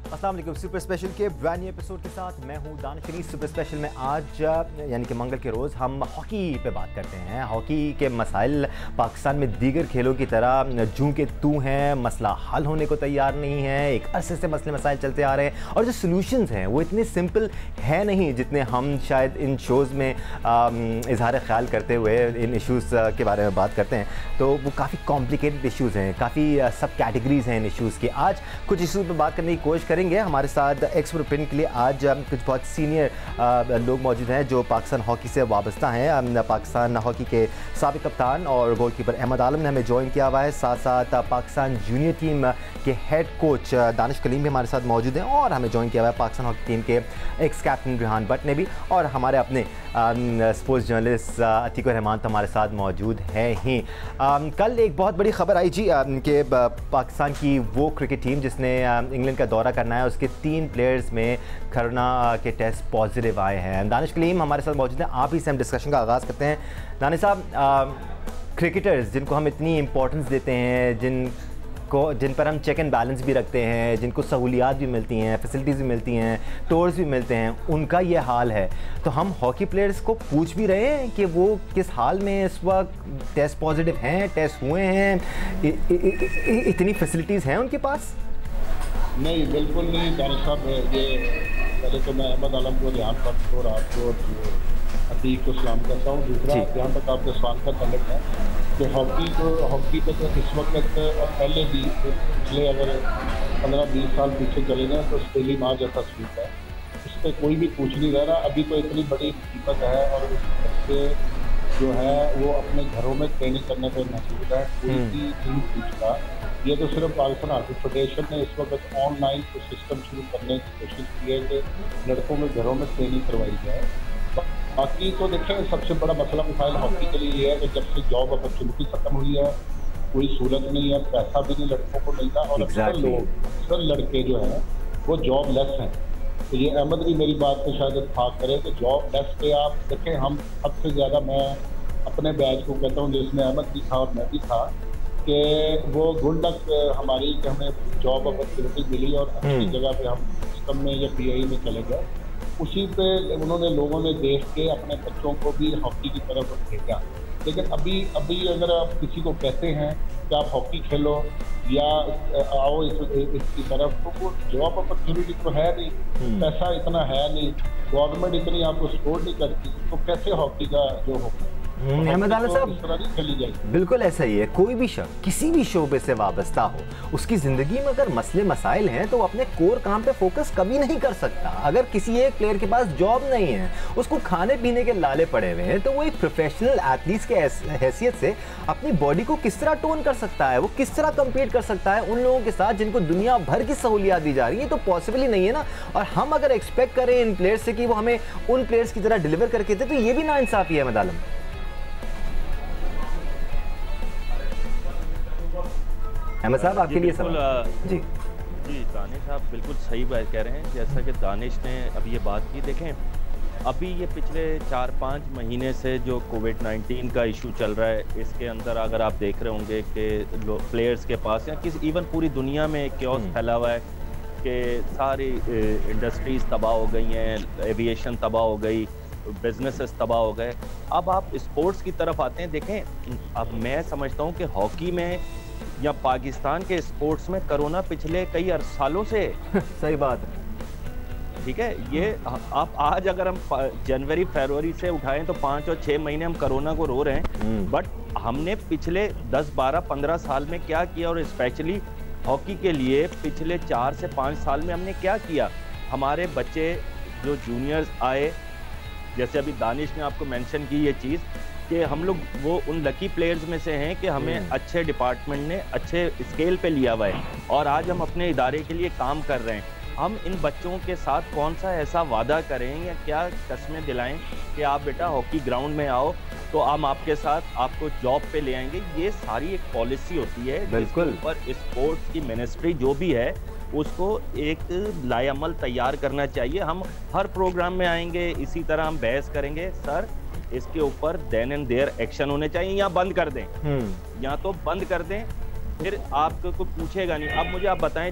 अस्सलाम वालेकुम। Super special के ब्रांड न्यू एपिसोड के साथ मैं हूं दानिश। सुपर स्पेशल में आज यानी कि मंगल के रोज़ हम हॉकी पे बात करते हैं। हॉकी के मसाइल पाकिस्तान में दीगर खेलों की तरह जूं के तू हैं, मसला हल होने को तैयार नहीं है। एक अरसे से मसले मसाइल चलते आ रहे हैं और जो सोल्यूशंस हैं वो इतने सिंपल है नहीं जितने हम शायद इन शोज़ में इजहार ख्याल करते हुए इन इश्यूज़ के बारे में बात करते हैं। तो वो काफ़ी कॉम्प्लिकेटेड इश्यूज़ हैं, काफ़ी सब कैटेगरीज़ हैं इन इश्यूज़ की। आज कुछ इश्यूज़ पर बात करने की कोशिश करेंगे। हमारे साथ एक्सपर्ट ओपिनियन के लिए आज कुछ बहुत सीनियर लोग मौजूद हैं जो पाकिस्तान हॉकी से वाबस्ता हैं। पाकिस्तान हॉकी के साबिक कप्तान और गोलकीपर अहमद आलम ने हमें ज्वाइन किया हुआ है। साथ साथ पाकिस्तान जूनियर टीम के हेड कोच दानिश कलीम भी हमारे साथ मौजूद हैं और हमें ज्वाइन किया हुआ है पाकिस्तान हॉकी टीम के एक्स कैप्टन रिहान भट्ट ने भी, और हमारे अपने स्पोर्ट्स जर्नलिस्ट अतीक रहमान तो हमारे साथ मौजूद है ही। कल एक बहुत बड़ी खबर आई जी कि पाकिस्तान की वो क्रिकेट टीम जिसने इंग्लैंड का दौरा करना है उसके 3 प्लेयर्स में कोरोना के टेस्ट पॉजिटिव आए हैं। दानिश कलीम हमारे साथ मौजूद हैं, आप ही से हम डिस्कशन का आगाज़ करते हैं। दानिश साहब, क्रिकेटर्स जिनको हम इतनी इम्पोर्टेंस देते हैं, जिन पर हम चेक एंड बैलेंस भी रखते हैं, जिनको सहूलियात भी मिलती हैं, फैसिलिटीज़ भी मिलती हैं, टूर्स भी मिलते हैं, उनका ये हाल है। तो हम हॉकी प्लेयर्स को पूछ भी रहे हैं कि वो किस हाल में इस वक्त टेस्ट पॉजिटिव हैं, टेस्ट हुए हैं, इतनी फैसिलिटीज़ हैं उनके पास? नहीं, बिल्कुल नहीं दानिश साहब। ये पहले तो मैं अहमद आलम को, रिहान भट्ट को और आपको अतीक को सलाम करता हूँ। दूसरा, जहाँ तक आपके सवाल का तल्लुक है कि हॉकी को तो इस वक्त और पहले भी पिछले अगर 15-20 साल पीछे चले जाएँ तो स्टेली मार जैसा स्वीप है, इस पर कोई भी पूछ नहीं रहा। अभी तो इतनी बड़ी कीमत है और उस बच्चे जो है वो अपने घरों में ट्रेनिंग करने पर मजबूर है, कोई भी नहीं पूछता। ये तो सिर्फ पाकिस्तान हॉकी फेडरेशन ने इस वक्त ऑनलाइन सिस्टम शुरू करने की कोशिश की है कि लड़कों में घरों में ट्रेनिंग करवाई जाए। बाकी तो देखें, सबसे बड़ा मसला मिसाइल हॉकी के लिए ये है कि जब से जॉब अपॉर्चुनिटी खत्म हुई है, कोई सूरत नहीं है, पैसा भी नहीं लड़कों को मिलता और अक्सर लड़के जो हैं वो जॉब लेस हैं। तो ये अहमद भी मेरी बात पे शायद इत्तेफाक करे कि जॉब लेस पे आप देखें, हम सबसे ज़्यादा, मैं अपने बैच को कहता हूँ जिसमें अहमद भी था और मैं भी था, कि वो गुड लक हमारी कि हमें जॉब अपॉर्चुनिटी मिली और अच्छी जगह पे हम सिस्टम में या PI में चले गए। उसी पे उन्होंने लोगों ने देख के अपने बच्चों को भी हॉकी की तरफ भेजा। लेकिन अभी अगर आप किसी को कहते हैं कि आप हॉकी खेलो या आओ इसकी तरफ, तो वो जॉब अपॉर्चुनिटी तो है नहीं, पैसा इतना है नहीं, गवर्नमेंट इतनी आपको सपोर्ट नहीं करती, तो कैसे हॉकी का जो होगा। अहमद आलम साहब, बिल्कुल ऐसा ही है। कोई भी शख्स किसी भी शोबे से वाबस्ता हो, उसकी ज़िंदगी में अगर मसले मसाइल हैं तो वो अपने कोर काम पे फोकस कभी नहीं कर सकता। अगर किसी एक प्लेयर के पास जॉब नहीं है, उसको खाने पीने के लाले पड़े हुए हैं, तो वो एक प्रोफेशनल एथलीट के हैसियत से अपनी बॉडी को किस तरह टोन कर सकता है, वो किस तरह कम्पीट कर सकता है उन लोगों के साथ जिनको दुनिया भर की सहूलियात दी जा रही है? तो पॉसिबल ही नहीं है ना। और हम अगर एक्सपेक्ट करें इन प्लेयर्स से कि वो हमें उन प्लेयर्स की तरह डिलीवर करके दे, तो ये भी नाइंसाफ़ी है। अहमद आलम, अहमद साहब, आपके लिए सवाल। जी दानिश साहब बिल्कुल सही बात कह रहे हैं। जैसा कि दानिश ने अभी ये बात की, देखें अभी ये पिछले 4-5 महीने से जो कोविड-19 का इशू चल रहा है, इसके अंदर अगर आप देख रहे होंगे कि प्लेयर्स के पास या किसी इवन पूरी दुनिया में क्योस फैला हुआ है कि सारी इंडस्ट्रीज़ तबाह हो गई हैं, एविएशन तबाह हो गई, बिजनेसेस तबाह हो गए। अब आप स्पोर्ट्स की तरफ आते हैं। देखें, अब मैं समझता हूँ कि हॉकी में या पाकिस्तान के स्पोर्ट्स में कोरोना पिछले कई सालों से सही बात है, ठीक है। ये आप आज अगर हम जनवरी फरवरी से उठाएं तो 5 और 6 महीने हम कोरोना को रो रहे हैं, बट हमने पिछले 10-12-15 साल में क्या किया, और स्पेशली हॉकी के लिए पिछले 4 से 5 साल में हमने क्या किया। हमारे बच्चे जो जूनियर्स आए, जैसे अभी दानिश ने आपको मेंशन की ये चीज़ कि हम लोग वो उन लकी प्लेयर्स में से हैं कि हमें अच्छे डिपार्टमेंट ने अच्छे स्केल पे लिया हुआ है और आज हम अपने इदारे के लिए काम कर रहे हैं। हम इन बच्चों के साथ कौन सा ऐसा वादा करें या क्या कस्में दिलाएं कि आप बेटा हॉकी ग्राउंड में आओ तो हम आपके साथ आपको जॉब पे ले आएंगे। ये सारी एक पॉलिसी होती है, बिल्कुल, पर स्पोर्ट्स की मिनिस्ट्री जो भी है उसको एक लाएअमल तैयार करना चाहिए। हम हर प्रोग्राम में आएंगे, इसी तरह हम बहस करेंगे। सर, इसके ऊपर देन एंड देयर एक्शन होने चाहिए, या बंद कर दें, या तो बंद कर दें फिर आपको कोई पूछेगा नहीं। अब मुझे आप बताएं,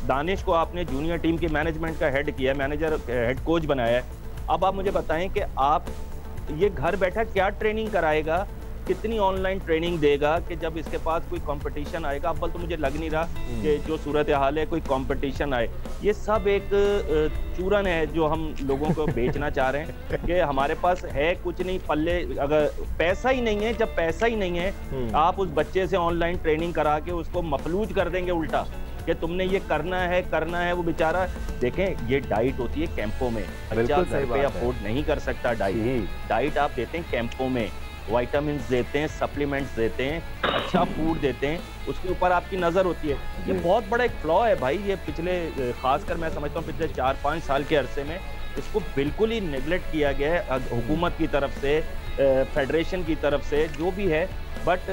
दानिश को आपने जूनियर टीम की मैनेजमेंट का हेड किया, मैनेजर हेड कोच बनाया है। अब आप मुझे बताएं कि आप ये घर बैठा क्या ट्रेनिंग कराएगा, कितनी ऑनलाइन ट्रेनिंग देगा कि जब इसके पास कोई कंपटीशन आएगा। अव्वल तो मुझे लग नहीं रहा कि जो सूरत हाल है कोई कंपटीशन आए। ये सब एक चूरन है जो हम लोगों को बेचना चाह रहे हैं कि हमारे पास है कुछ नहीं, पल्ले अगर पैसा ही नहीं है, जब पैसा ही नहीं है आप उस बच्चे से ऑनलाइन ट्रेनिंग करा के उसको मफलूज कर देंगे उल्टा कि तुमने ये करना है। वो बेचारा देखें, ये डाइट होती है कैंपों में, बच्चा घर पे अफोर्ड नहीं कर सकता डाइट आप देते हैं कैंपों में, विटामिन देते हैं, सप्लीमेंट्स देते हैं, अच्छा फूड देते हैं, उसके ऊपर आपकी नज़र होती है। ये बहुत बड़ा एक फ्लॉ है भाई। ये पिछले खासकर मैं समझता हूँ पिछले 4-5 साल के अरसे में इसको बिल्कुल ही नेगलेक्ट किया गया है हुकूमत की तरफ से, फेडरेशन की तरफ से, जो भी है। बट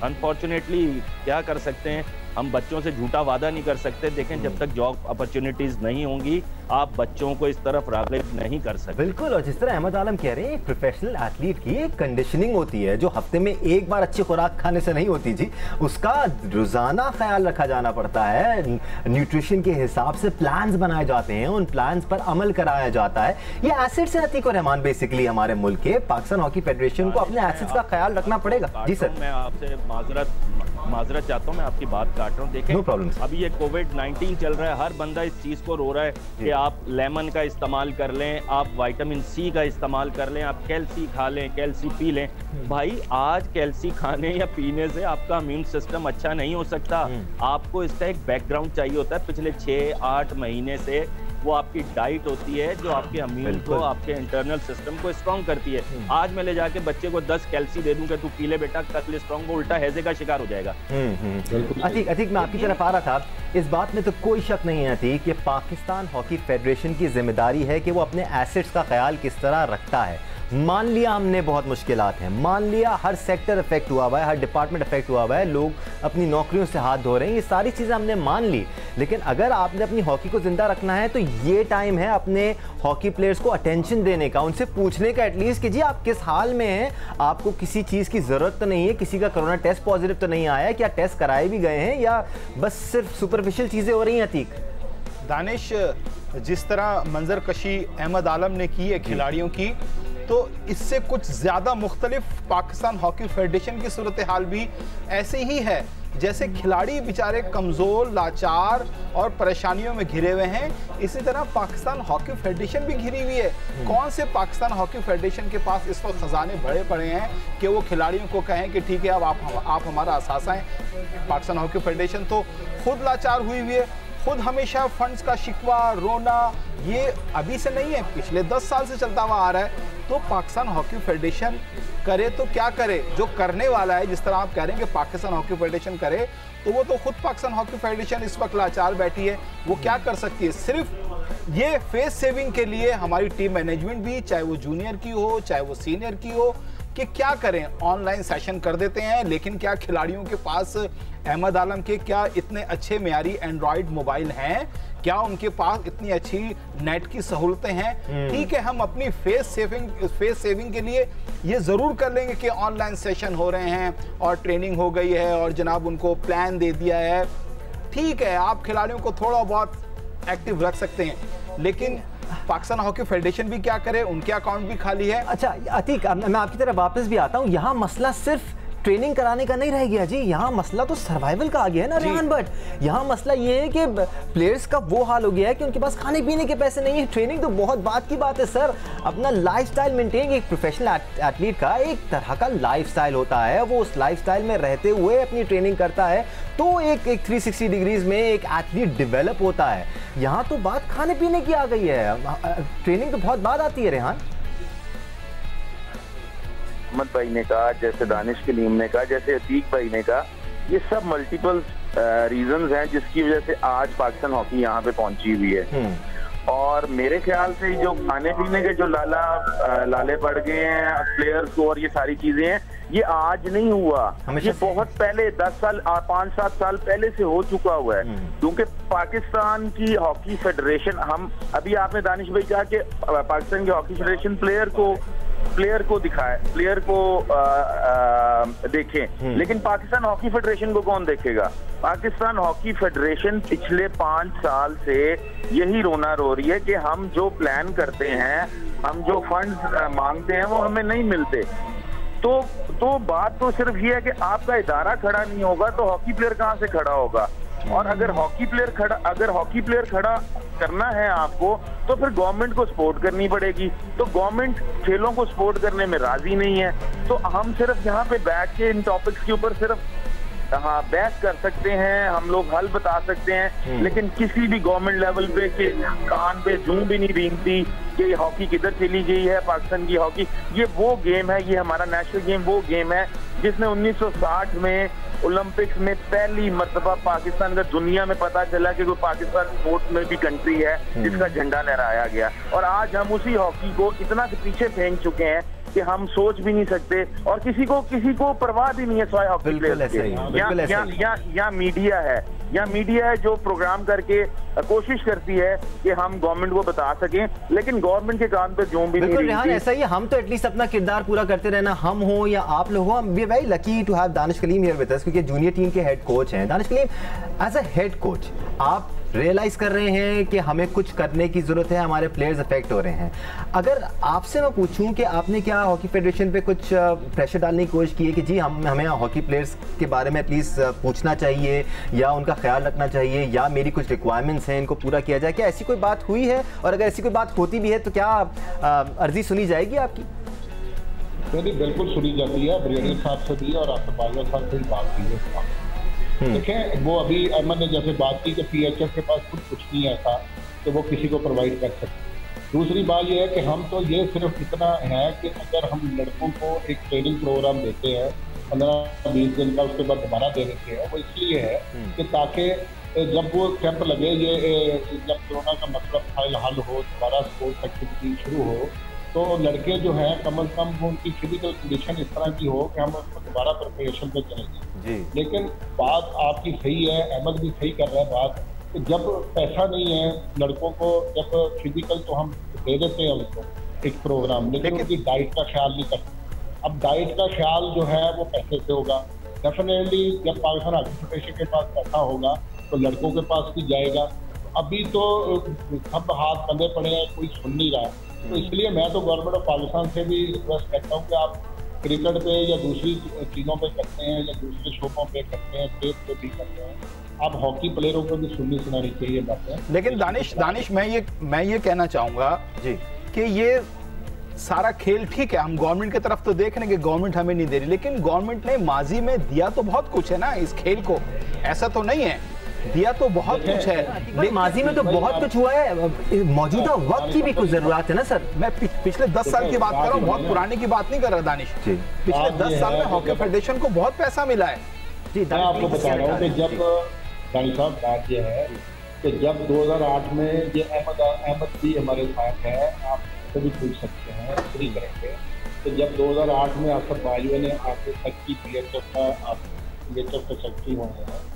अनफॉर्चुनेटली क्या कर सकते हैं, हम बच्चों से झूठा वादा नहीं कर सकते। देखें, जब तक जॉब अपॉर्चुनिटीज नहीं होंगी आप बच्चों को इस तरफ राग़िब नहीं कर सकते। बिल्कुल। और जिस तरह अहमद आलम कह रहे हैं, प्रोफेशनल एथलीट की एक कंडीशनिंग होती है जो हफ्ते में एक बार अच्छी खुराक खाने से नहीं होती जी, उसका रोजाना ख्याल रखा जाना पड़ता है। न्यूट्रिशन के हिसाब से प्लान्स बनाए जाते हैं, उन प्लान्स पर अमल कराया जाता है। ये एसेट्स हैं अतीक और रहमान, बेसिकली हमारे मुल्क के पाकिस्तान हॉकी फेडरेशन को अपने एसेट्स का ख्याल रखना पड़ेगा। जी सर, मैं आपसे माजरत चाहता हूँ, मैं आपकी बात काट रहा हूँ। देखें, no problem, अभी ये कोविड-19 चल रहा है, हर बंदा इस चीज़ को रो रहा है कि आप लेमन का इस्तेमाल कर लें, आप विटामिन सी का इस्तेमाल कर लें, आप कैल्सी खा लें, कैल्सी पी लें। भाई आज कैल्सी खाने या पीने से आपका इम्यून सिस्टम अच्छा नहीं हो सकता। आपको इसका एक बैकग्राउंड चाहिए होता है पिछले 6-8 महीने से। वो आपकी डाइट होती है जो आपके इम्यून को, आपके इंटरनल सिस्टम को स्ट्रॉन्ग करती है। आज मैं ले जाके बच्चे को 10 कैल्सी दे दूं कि तू पी ले बेटा, कल स्ट्रॉन्ग, वो उल्टा हैजे का शिकार हो जाएगा। अतीक मैं आपकी तरफ आ रहा था। इस बात में तो कोई शक नहीं है अतीक कि पाकिस्तान हॉकी फेडरेशन की जिम्मेदारी है कि वो अपने एसेट्स का ख्याल किस तरह रखता है। मान लिया हमने बहुत मुश्किलात हैं, मान लिया हर सेक्टर इफेक्ट हुआ हुआ है, हर डिपार्टमेंट इफेक्ट हुआ हुआ है, लोग अपनी नौकरियों से हाथ धो रहे हैं, ये सारी चीज़ें हमने मान ली। लेकिन अगर आपने अपनी हॉकी को जिंदा रखना है तो ये टाइम है अपने हॉकी प्लेयर्स को अटेंशन देने का, उनसे पूछने का एटलीस्ट कि जी आप किस हाल में हैं, आपको किसी चीज़ की ज़रूरत तो नहीं है, किसी का कोरोना टेस्ट पॉजिटिव तो नहीं आया है, क्या टेस्ट कराए भी गए हैं या बस सिर्फ सुपरफिशियल चीज़ें हो रही हैं। अतीक, दानिश, जिस तरह मंजर कशी अहमद आलम ने की है खिलाड़ियों की, तो इससे कुछ ज़्यादा मुख्तलिफ पाकिस्तान हॉकी फेडरेशन की सूरत हाल भी ऐसे ही है। जैसे खिलाड़ी बेचारे कमज़ोर, लाचार और परेशानियों में घिरे हुए हैं, इसी तरह पाकिस्तान हॉकी फेडरेशन भी घिरी हुई है। कौन से पाकिस्तान हॉकी फेडरेशन के पास इस वक्त खजाने भरे पड़े हैं कि वो खिलाड़ियों को कहें कि ठीक है अब आप हमारा असासा हैं। पाकिस्तान हॉकी फेडरेशन तो खुद लाचार हुई हुई है, खुद हमेशा फंड्स का शिकवा, रोना, ये अभी से नहीं है, पिछले 10 साल से चलता हुआ आ रहा है। तो पाकिस्तान हॉकी फेडरेशन करे तो क्या करे, जो करने वाला है, जिस तरह आप कह रहे हैं कि पाकिस्तान हॉकी फेडरेशन करे, तो वो तो खुद पाकिस्तान हॉकी फेडरेशन इस वक्त लाचार बैठी है। वो क्या कर सकती है? सिर्फ ये फेस सेविंग के लिए हमारी टीम मैनेजमेंट भी, चाहे वो जूनियर की हो चाहे वो सीनियर की हो, कि क्या करें, ऑनलाइन सेशन कर देते हैं। लेकिन क्या खिलाड़ियों के पास अहमद आलम के क्या इतने अच्छे मेयारी एंड्रॉयड मोबाइल हैं? क्या उनके पास इतनी अच्छी नेट की सहूलतें हैं? ठीक है, हम अपनी फेस सेविंग के लिए ये ज़रूर कर लेंगे कि ऑनलाइन सेशन हो रहे हैं और ट्रेनिंग हो गई है और जनाब उनको प्लान दे दिया है। ठीक है, आप खिलाड़ियों को थोड़ा बहुत एक्टिव रख सकते हैं, लेकिन पाकिस्तान हॉकी फेडरेशन भी क्या करे, उनके अकाउंट भी खाली है। अच्छा अतीक, मैं आपकी तरफ वापस भी आता हूँ। यहाँ मसला सिर्फ ट्रेनिंग कराने का नहीं रह गया जी, यहाँ मसला तो सर्वाइवल का आ गया है ना रेहान भट्ट। यहाँ मसला ये है कि प्लेयर्स का वो हाल हो गया है कि उनके पास खाने पीने के पैसे नहीं है। ट्रेनिंग तो बहुत बात की बात है सर, अपना लाइफस्टाइल मेंटेन, एक प्रोफेशनल एथलीट का एक तरह का लाइफस्टाइल होता है, वो उस लाइफस्टाइल में रहते हुए अपनी ट्रेनिंग करता है, तो एक 360 डिग्रीज में एक एथलीट डेवलप होता है। यहाँ तो बात खाने पीने की आ गई है, ट्रेनिंग तो बहुत बात आती है रेहान। अहमद भाई ने कहा, जैसे दानिश कलीम ने कहा, जैसे अतीक भाई ने कहा, ये सब मल्टीपल रीजंस हैं जिसकी वजह से आज पाकिस्तान हॉकी यहाँ पे पहुंची हुई है। और मेरे ख्याल से जो खाने पीने के जो लाले पड़ गए हैं प्लेयर्स को और ये सारी चीजें हैं, ये आज नहीं हुआ, ये बहुत पहले 10 साल 5-7 साल पहले से हो चुका हुआ है। क्योंकि पाकिस्तान की हॉकी फेडरेशन, हम अभी आपने दानिश भाई कहा कि पाकिस्तान की हॉकी फेडरेशन प्लेयर को प्लेयर को दिखाए, प्लेयर को देखें, लेकिन पाकिस्तान हॉकी फेडरेशन को कौन देखेगा? पाकिस्तान हॉकी फेडरेशन पिछले 5 साल से यही रोना रो रही है कि हम जो प्लान करते हैं, हम जो फंड्स मांगते हैं वो हमें नहीं मिलते। तो बात तो सिर्फ ये है कि आपका इदारा खड़ा नहीं होगा तो हॉकी प्लेयर कहाँ से खड़ा होगा? और अगर हॉकी प्लेयर खड़ा करना है आपको तो फिर गवर्नमेंट को सपोर्ट करनी पड़ेगी। तो गवर्नमेंट खेलों को सपोर्ट करने में राजी नहीं है, तो हम सिर्फ यहाँ पे बैठ के इन टॉपिक्स के ऊपर सिर्फ बहस कर सकते हैं, हम लोग हल बता सकते हैं, लेकिन किसी भी गवर्नमेंट लेवल पे के कान पे जूं भी नहीं रेंगती कि हॉकी किधर चली गई है। पाकिस्तान की हॉकी ये वो गेम है, ये हमारा नेशनल गेम वो गेम है जिसने 1960 में ओलंपिक्स में पहली मर्तबा पाकिस्तान का दुनिया में पता चला कि कोई पाकिस्तान स्पोर्ट्स में भी कंट्री है जिसका झंडा लहराया गया। और आज हम उसी हॉकी को इतना पीछे फेंक चुके हैं कि हम सोच भी नहीं सकते, और किसी को परवाह भी नहीं है स्वाय हॉकी प्लेयर्स के। या मीडिया है जो प्रोग्राम करके कोशिश करती है कि हम गवर्नमेंट को बता सकें, लेकिन गवर्नमेंट के कान पे जो भी बिल्कुल रेहान ऐसा ही, हम तो एटलीस्ट अपना किरदार पूरा करते रहना, हम हो या आप लोग हो। We are very lucky to have Danish Kaleem here with us, क्योंकि जूनियर टीम के हेड कोच हैं। Danish Kaleem, as a head coach आप रियलाइज कर रहे हैं कि हमें कुछ करने की जरूरत है, हमारे प्लेयर्स अफेक्ट हो रहे हैं। अगर आपसे मैं पूछूं कि आपने क्या हॉकी फेडरेशन पे कुछ प्रेशर डालने की कोशिश की है कि जी हमें हॉकी प्लेयर्स के बारे में एटलीस्ट पूछना चाहिए या उनका ख्याल रखना चाहिए, या मेरी कुछ रिक्वायरमेंट्स हैं इनको पूरा किया जाए? क्या ऐसी कोई बात हुई है? और अगर ऐसी कोई बात होती भी है तो क्या अर्जी सुनी जाएगी आपकी? बिल्कुल सुनी जाती है। ब्रिगेडियर साहब से भी और आसिफ बाजवा साहब से भी बात की है। देखें, वो अभी अहमद ने जैसे बात की कि PHF के पास कुछ नहीं ऐसा तो वो किसी को प्रोवाइड कर सकते। दूसरी बात ये है कि हम तो ये सिर्फ इतना है कि अगर हम लड़कों को एक ट्रेनिंग प्रोग्राम देते हैं 15-20 दिन का, उसके बाद दोबारा दे देते हैं, वो इसलिए है कि ताकि जब वो कैंप लगे, ये जब कोरोना का मसला हल हो, दोबारा स्पोर्ट्स एक्टिविटी शुरू हो, तो लड़के जो हैं कम से कम उनकी फिजिकल कंडीशन इस तरह की हो कि हम उसको दोबारा प्रिपरेशन पे चलेंगे। लेकिन बात आपकी सही है, अहमद भी सही कर रहा है बात, कि जब पैसा नहीं है लड़कों को, जब फिजिकल तो हम दे देते हैं उनको एक प्रोग्राम, लेकिन उनकी डाइट का ख्याल नहीं करते। अब डाइट का ख्याल जो है वो पैसे से होगा। डेफिनेटली जब पाकिस्तान हॉकी फेडरेशन के पास पैसा होगा तो लड़कों के पास भी जाएगा। अभी तो सब हाथ बंधे पड़े हैं, कोई सुन नहीं रहा है। तो इसलिए मैं तो गवर्नमेंट ऑफ पाकिस्तान से भी रिक्वेस्ट करता हूँ कि आप क्रिकेट पे या दूसरी चीज़ों पे करते हैं या दूसरे शोकों पे करते हैं, स्टेज पे भी करते हैं, आप हॉकी प्लेयरों को भी सुननी सुनानी चाहिए बातें। लेकिन दानिश मैं ये कहना चाहूँगा जी कि ये सारा खेल ठीक है, हम गवर्नमेंट की तरफ तो देख रहे हैं कि गवर्नमेंट हमें नहीं दे रही, लेकिन गवर्नमेंट ने माजी में दिया तो बहुत कुछ है ना इस खेल को, ऐसा तो नहीं है, दिया तो बहुत कुछ है। माजी में तो बहुत कुछ हुआ है, मौजूदा वक्त की भी कुछ जरूरत है ना सर। मैं पिछले 10 साल की बात कर रहा हूँ, बहुत पुराने की बात नहीं कर रहा दानिश। पिछले 10 साल में हॉकी फेडरेशन को बहुत पैसा मिला है। जी मैं आपको बता रहा हूँ कि जब दानिश साहब बात यह है कि जब 2008 में ये अहमद भी हमारे साथ है, आप तो भी पूछ सकते हैं फ्री करेंगे, तो जब 2008 में आसिफ बाजवा ने आपको सेक्रेटरी PHF के सेक्रेटरी हुए हैं,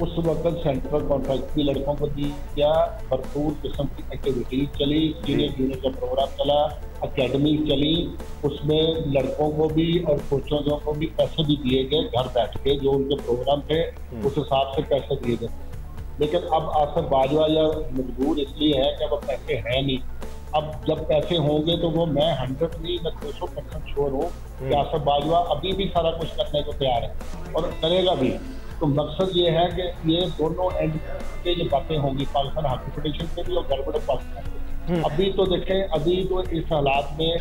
उस वक्त सेंट्रल कॉन्ट्रैक्ट भी लड़कों को दिया, भरपूर किस्म की एक्टिविटीज चली, सीनियर जूनियर का प्रोग्राम चला, अकेडमी चली, उसमें लड़कों को भी और कोचों को भी पैसे भी दिए गए घर बैठ के, जो उनके प्रोग्राम थे उस हिसाब से पैसे दिए गए। लेकिन अब आसिफ बाजवा या मजबूर इसलिए है कि अब पैसे हैं नहीं। अब जब पैसे होंगे तो वो मैं 100 नहीं, मैं 200% श्योर हूँ कि आसिफ बाजवा अभी भी सारा कुछ करने को तैयार है और करेगा भी। तो मकसद ये है कि ये दोनों एंड के जो बातें होंगी पाकिस्तान हॉकी फेडरेशन के भी और गवर्नमेंट ऑफ पाकिस्तान। अभी तो देखें, अभी तो इस हालात में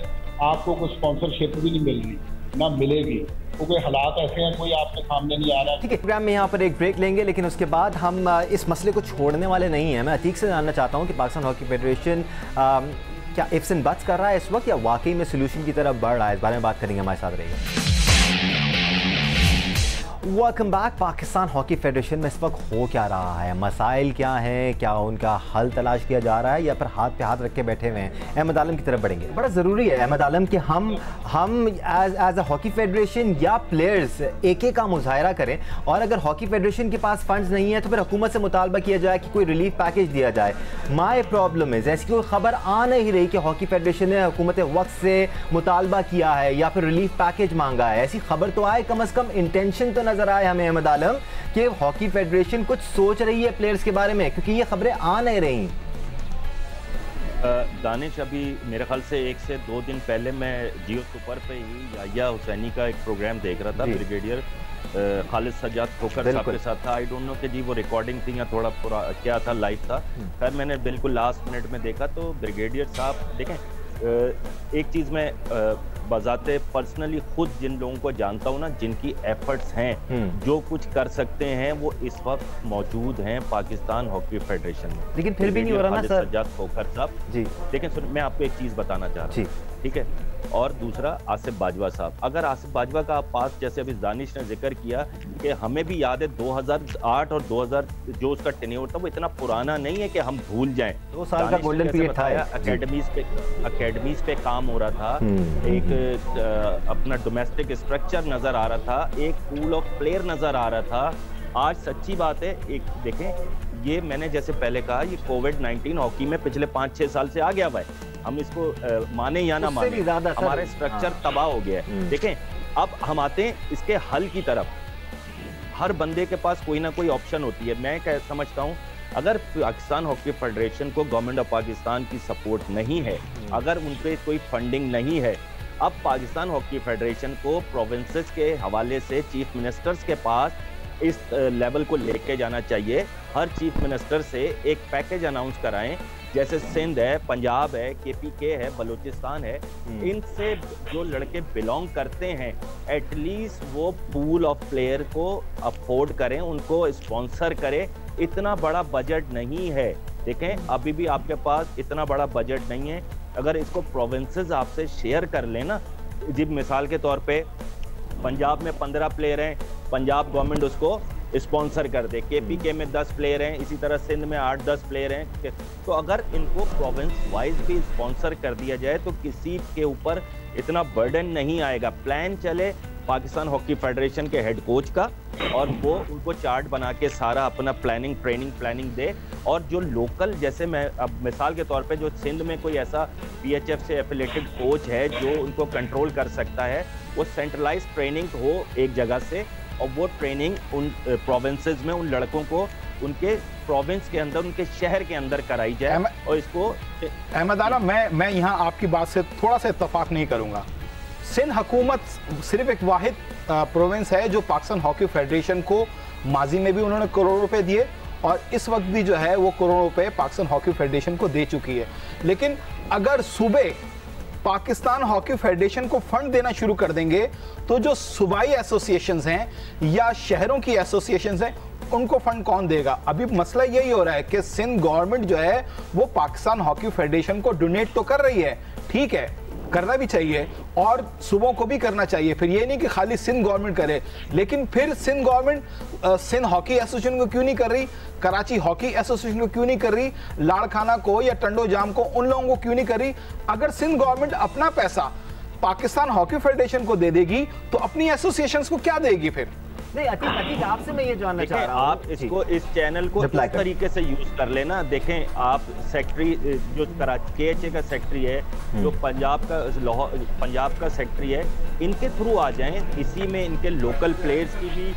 आपको कोई स्पॉन्सरशिप भी नहीं मिल रही, ना मिलेगी, क्योंकि हालात ऐसे हैं, कोई आपके सामने नहीं आ रहा है। ठीक है, प्रोग्राम में यहाँ पर एक ब्रेक लेंगे, लेकिन उसके बाद हम इस मसले को छोड़ने वाले नहीं हैं। मैं अतीक से जानना चाहता हूँ कि पाकिस्तान हॉकी फेडरेशन क्या इफ्स एंड बट्स कर रहा है इस वक्त, या वाकई में सोल्यूशन की तरफ बढ़ रहा है? इस बारे में बात करेंगे, हमारे साथ रहिएगा। Welcome back. Pakistan hockey federation में इस वक्त हो क्या रहा है, मसाइल क्या हैं, क्या उनका हल तलाश किया जा रहा है या फिर हाथ पे हाथ रख के बैठे हुए हैं? अहमद आलम की तरफ बढ़ेंगे। बड़ा ज़रूरी है अहमद आलम कि हम एज अ हॉकी फेडरेशन या प्लेयर्स एक का मुजाहरा करें, और अगर हॉकी फेडरेशन के पास फंड्स नहीं है तो फिर हुकूमत से मुतालबा किया जाए कि कोई रिलीफ पैकेज दिया जाए। माई प्रॉब्लम है ऐसी कोई खबर आ नहीं रही कि हॉकी फेडरेशन ने हुकूमत वक्त से मुतालबा किया है या फिर रिलीफ पैकेज मांगा है। ऐसी खबर तो आए, कम अज़ कम इंटेंशन तो नजर आए हमें अहमद आलम कि हॉकी फेडरेशन कुछ सोच रही है प्लेयर्स के बारे में, क्योंकि ये खबरें आ नहीं रही। दानिश, अभी मेरे ख्याल से 1 से 2 दिन पहले मैं जियो सुपर पे ही याहिया हुसैनी का एक प्रोग्राम देख रहा था, ब्रिगेडियर खालिद सज्जाद खोखर साहब के साथ था। आई डोंट नो कि जी वो रिकॉर्डिंग थी या थोड़ा पूरा क्या था, लाइव था। खैर मैंने बिल्कुल लास्ट मिनट में देखा तो ब्रिगेडियर साहब देखें, एक चीज़ मैं बजाते पर्सनली खुद जिन लोगों को जानता हूँ ना, जिनकी एफर्ट्स हैं, जो कुछ कर सकते हैं, वो इस वक्त मौजूद हैं पाकिस्तान हॉकी फेडरेशन में। लेकिन फिर भी नहीं हो रहा ना सर। सज्जाद खोखर साहब जी, देखें सुन, मैं आपको एक चीज़ बताना चाह रहा हूँ, ठीक है। और दूसरा आसिफ बाजवा साहब, अगर आसिफ बाजवा का आप पास, जैसे अभी दानिश ने जिक्र किया कि हमें भी याद है 2008 और 2000 जो उसका टेन्योर था वो इतना पुराना नहीं है कि हम भूल जाएं। 2 साल का गोल्डन पीरियड था। अकेडमीज पे काम हो रहा था, एक अपना डोमेस्टिक स्ट्रक्चर नजर आ रहा था, एक पूल ऑफ प्लेयर नजर आ रहा था। आज सच्ची बात है, एक देखें, ये मैंने जैसे पहले कहा, ये कोविड-19 हॉकी में पिछले 5-6 साल से आ गया हुआ है। हम इसको माने या ना माने, हमारा स्ट्रक्चर तबाह हो गया है। देखें, अब हम आते हैं इसके हल की तरफ। हर बंदे के पास कोई ना कोई ऑप्शन होती है। मैं क्या समझता हूँ, अगर पाकिस्तान हॉकी फेडरेशन को गवर्नमेंट ऑफ पाकिस्तान की सपोर्ट नहीं है, अगर उन पर कोई फंडिंग नहीं है, अब पाकिस्तान हॉकी फेडरेशन को प्रोविंसेस के हवाले से चीफ मिनिस्टर्स के पास इस लेवल को लेके जाना चाहिए। हर चीफ मिनिस्टर से एक पैकेज अनाउंस कराएं, जैसे सिंध है, पंजाब है, KPK है, बलूचिस्तान है, इनसे जो लड़के बिलोंग करते हैं एटलीस्ट वो पूल ऑफ प्लेयर को अफोर्ड करें, उनको स्पॉन्सर करें। इतना बड़ा बजट नहीं है, देखें अभी भी आपके पास इतना बड़ा बजट नहीं है। अगर इसको प्रोविंसेस आपसे शेयर कर लेना, जी मिसाल के तौर पे पंजाब में 15 प्लेयर हैं, पंजाब गवर्नमेंट उसको स्पॉन्सर कर दे, KPK में 10 प्लेयर हैं, इसी तरह सिंध में 8-10 प्लेयर हैं, तो अगर इनको प्रोविंस वाइज भी स्पॉन्सर कर दिया जाए तो किसी के ऊपर इतना बर्डन नहीं आएगा। प्लान चले पाकिस्तान हॉकी फेडरेशन के हेड कोच का, और वो उनको चार्ट बना के सारा अपना प्लानिंग, ट्रेनिंग प्लानिंग दे, और जो लोकल, जैसे मैं अब मिसाल के तौर पे जो सिंध में कोई ऐसा PHF से एफिलेटेड कोच है जो उनको कंट्रोल कर सकता है, वो सेंट्रलाइज ट्रेनिंग हो एक जगह से, और वो ट्रेनिंग उन प्रोविंसेस में उन लड़कों को उनके प्रोविंस के अंदर, उनके शहर के अंदर कराई जाए। और इसको अहमद आलम, मैं यहाँ आपकी बात से थोड़ा सा इत्तफाक नहीं करूँगा। सिंध हुकूमत सिर्फ एक वाहिद प्रोविंस है जो पाकिस्तान हॉकी फेडरेशन को माजी में भी उन्होंने करोड़ों रुपए दिए, और इस वक्त भी जो है वो करोड़ों रुपए पाकिस्तान हॉकी फेडरेशन को दे चुकी है। लेकिन अगर सूबे पाकिस्तान हॉकी फेडरेशन को फंड देना शुरू कर देंगे तो जो सूबाई एसोसिएशंस हैं या शहरों की एसोसिएशंस हैं, उनको फंड कौन देगा? अभी मसला यही हो रहा है कि सिंध गवर्नमेंट जो है वो पाकिस्तान हॉकी फेडरेशन को डोनेट तो कर रही है, ठीक है, करना भी चाहिए और सूबों को भी करना चाहिए। फिर ये नहीं कि खाली सिंध गवर्नमेंट करे, लेकिन फिर Sindh government Sindh hockey association को क्यों नहीं कर रही, कराची हॉकी एसोसिएशन को क्यों नहीं कर रही, लाड़खाना को या टंडो जाम को, उन लोगों को क्यों नहीं कर रही? अगर सिंध गवर्नमेंट अपना पैसा पाकिस्तान हॉकी फेडरेशन को दे देगी तो अपनी एसोसिएशंस को क्या देगी फिर? नहीं अतीक, आपसे मैं ये जानना चाह रहा हूं, आप इसको, इस चैनल को इस तरीके से यूज कर लेना। देखें, आप सेक्रेटरी जो KHA का सेक्रेटरी है, जो पंजाब का सेक्रेटरी है, इनके थ्रू आ जाएं। इसी में इनके लोकल प्लेयर्स की भी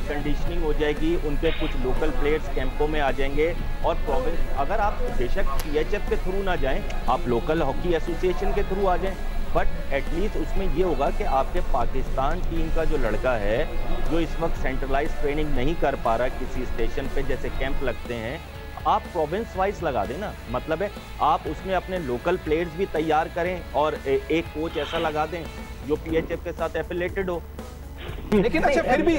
कंडीशनिंग हो जाएगी, उनके कुछ लोकल प्लेयर्स कैंपों में आ जाएंगे। और प्रोविंस, अगर आप बेशक PHF के थ्रू ना जाएं, आप लोकल हॉकी एसोसिएशन के थ्रू आ जाएं, बट एटलीस्ट उसमें ये होगा कि आपके पाकिस्तान टीम का जो लड़का है जो इस वक्त सेंट्रलाइज ट्रेनिंग नहीं कर पा रहा, किसी स्टेशन पे जैसे कैंप लगते हैं, आप प्रोविंस वाइज लगा देना। मतलब है आप उसमें अपने लोकल प्लेयर्स भी तैयार करें और एक कोच ऐसा लगा दें जो PHF के साथ एफिलेटेड हो। लेकिन अच्छा, फिर भी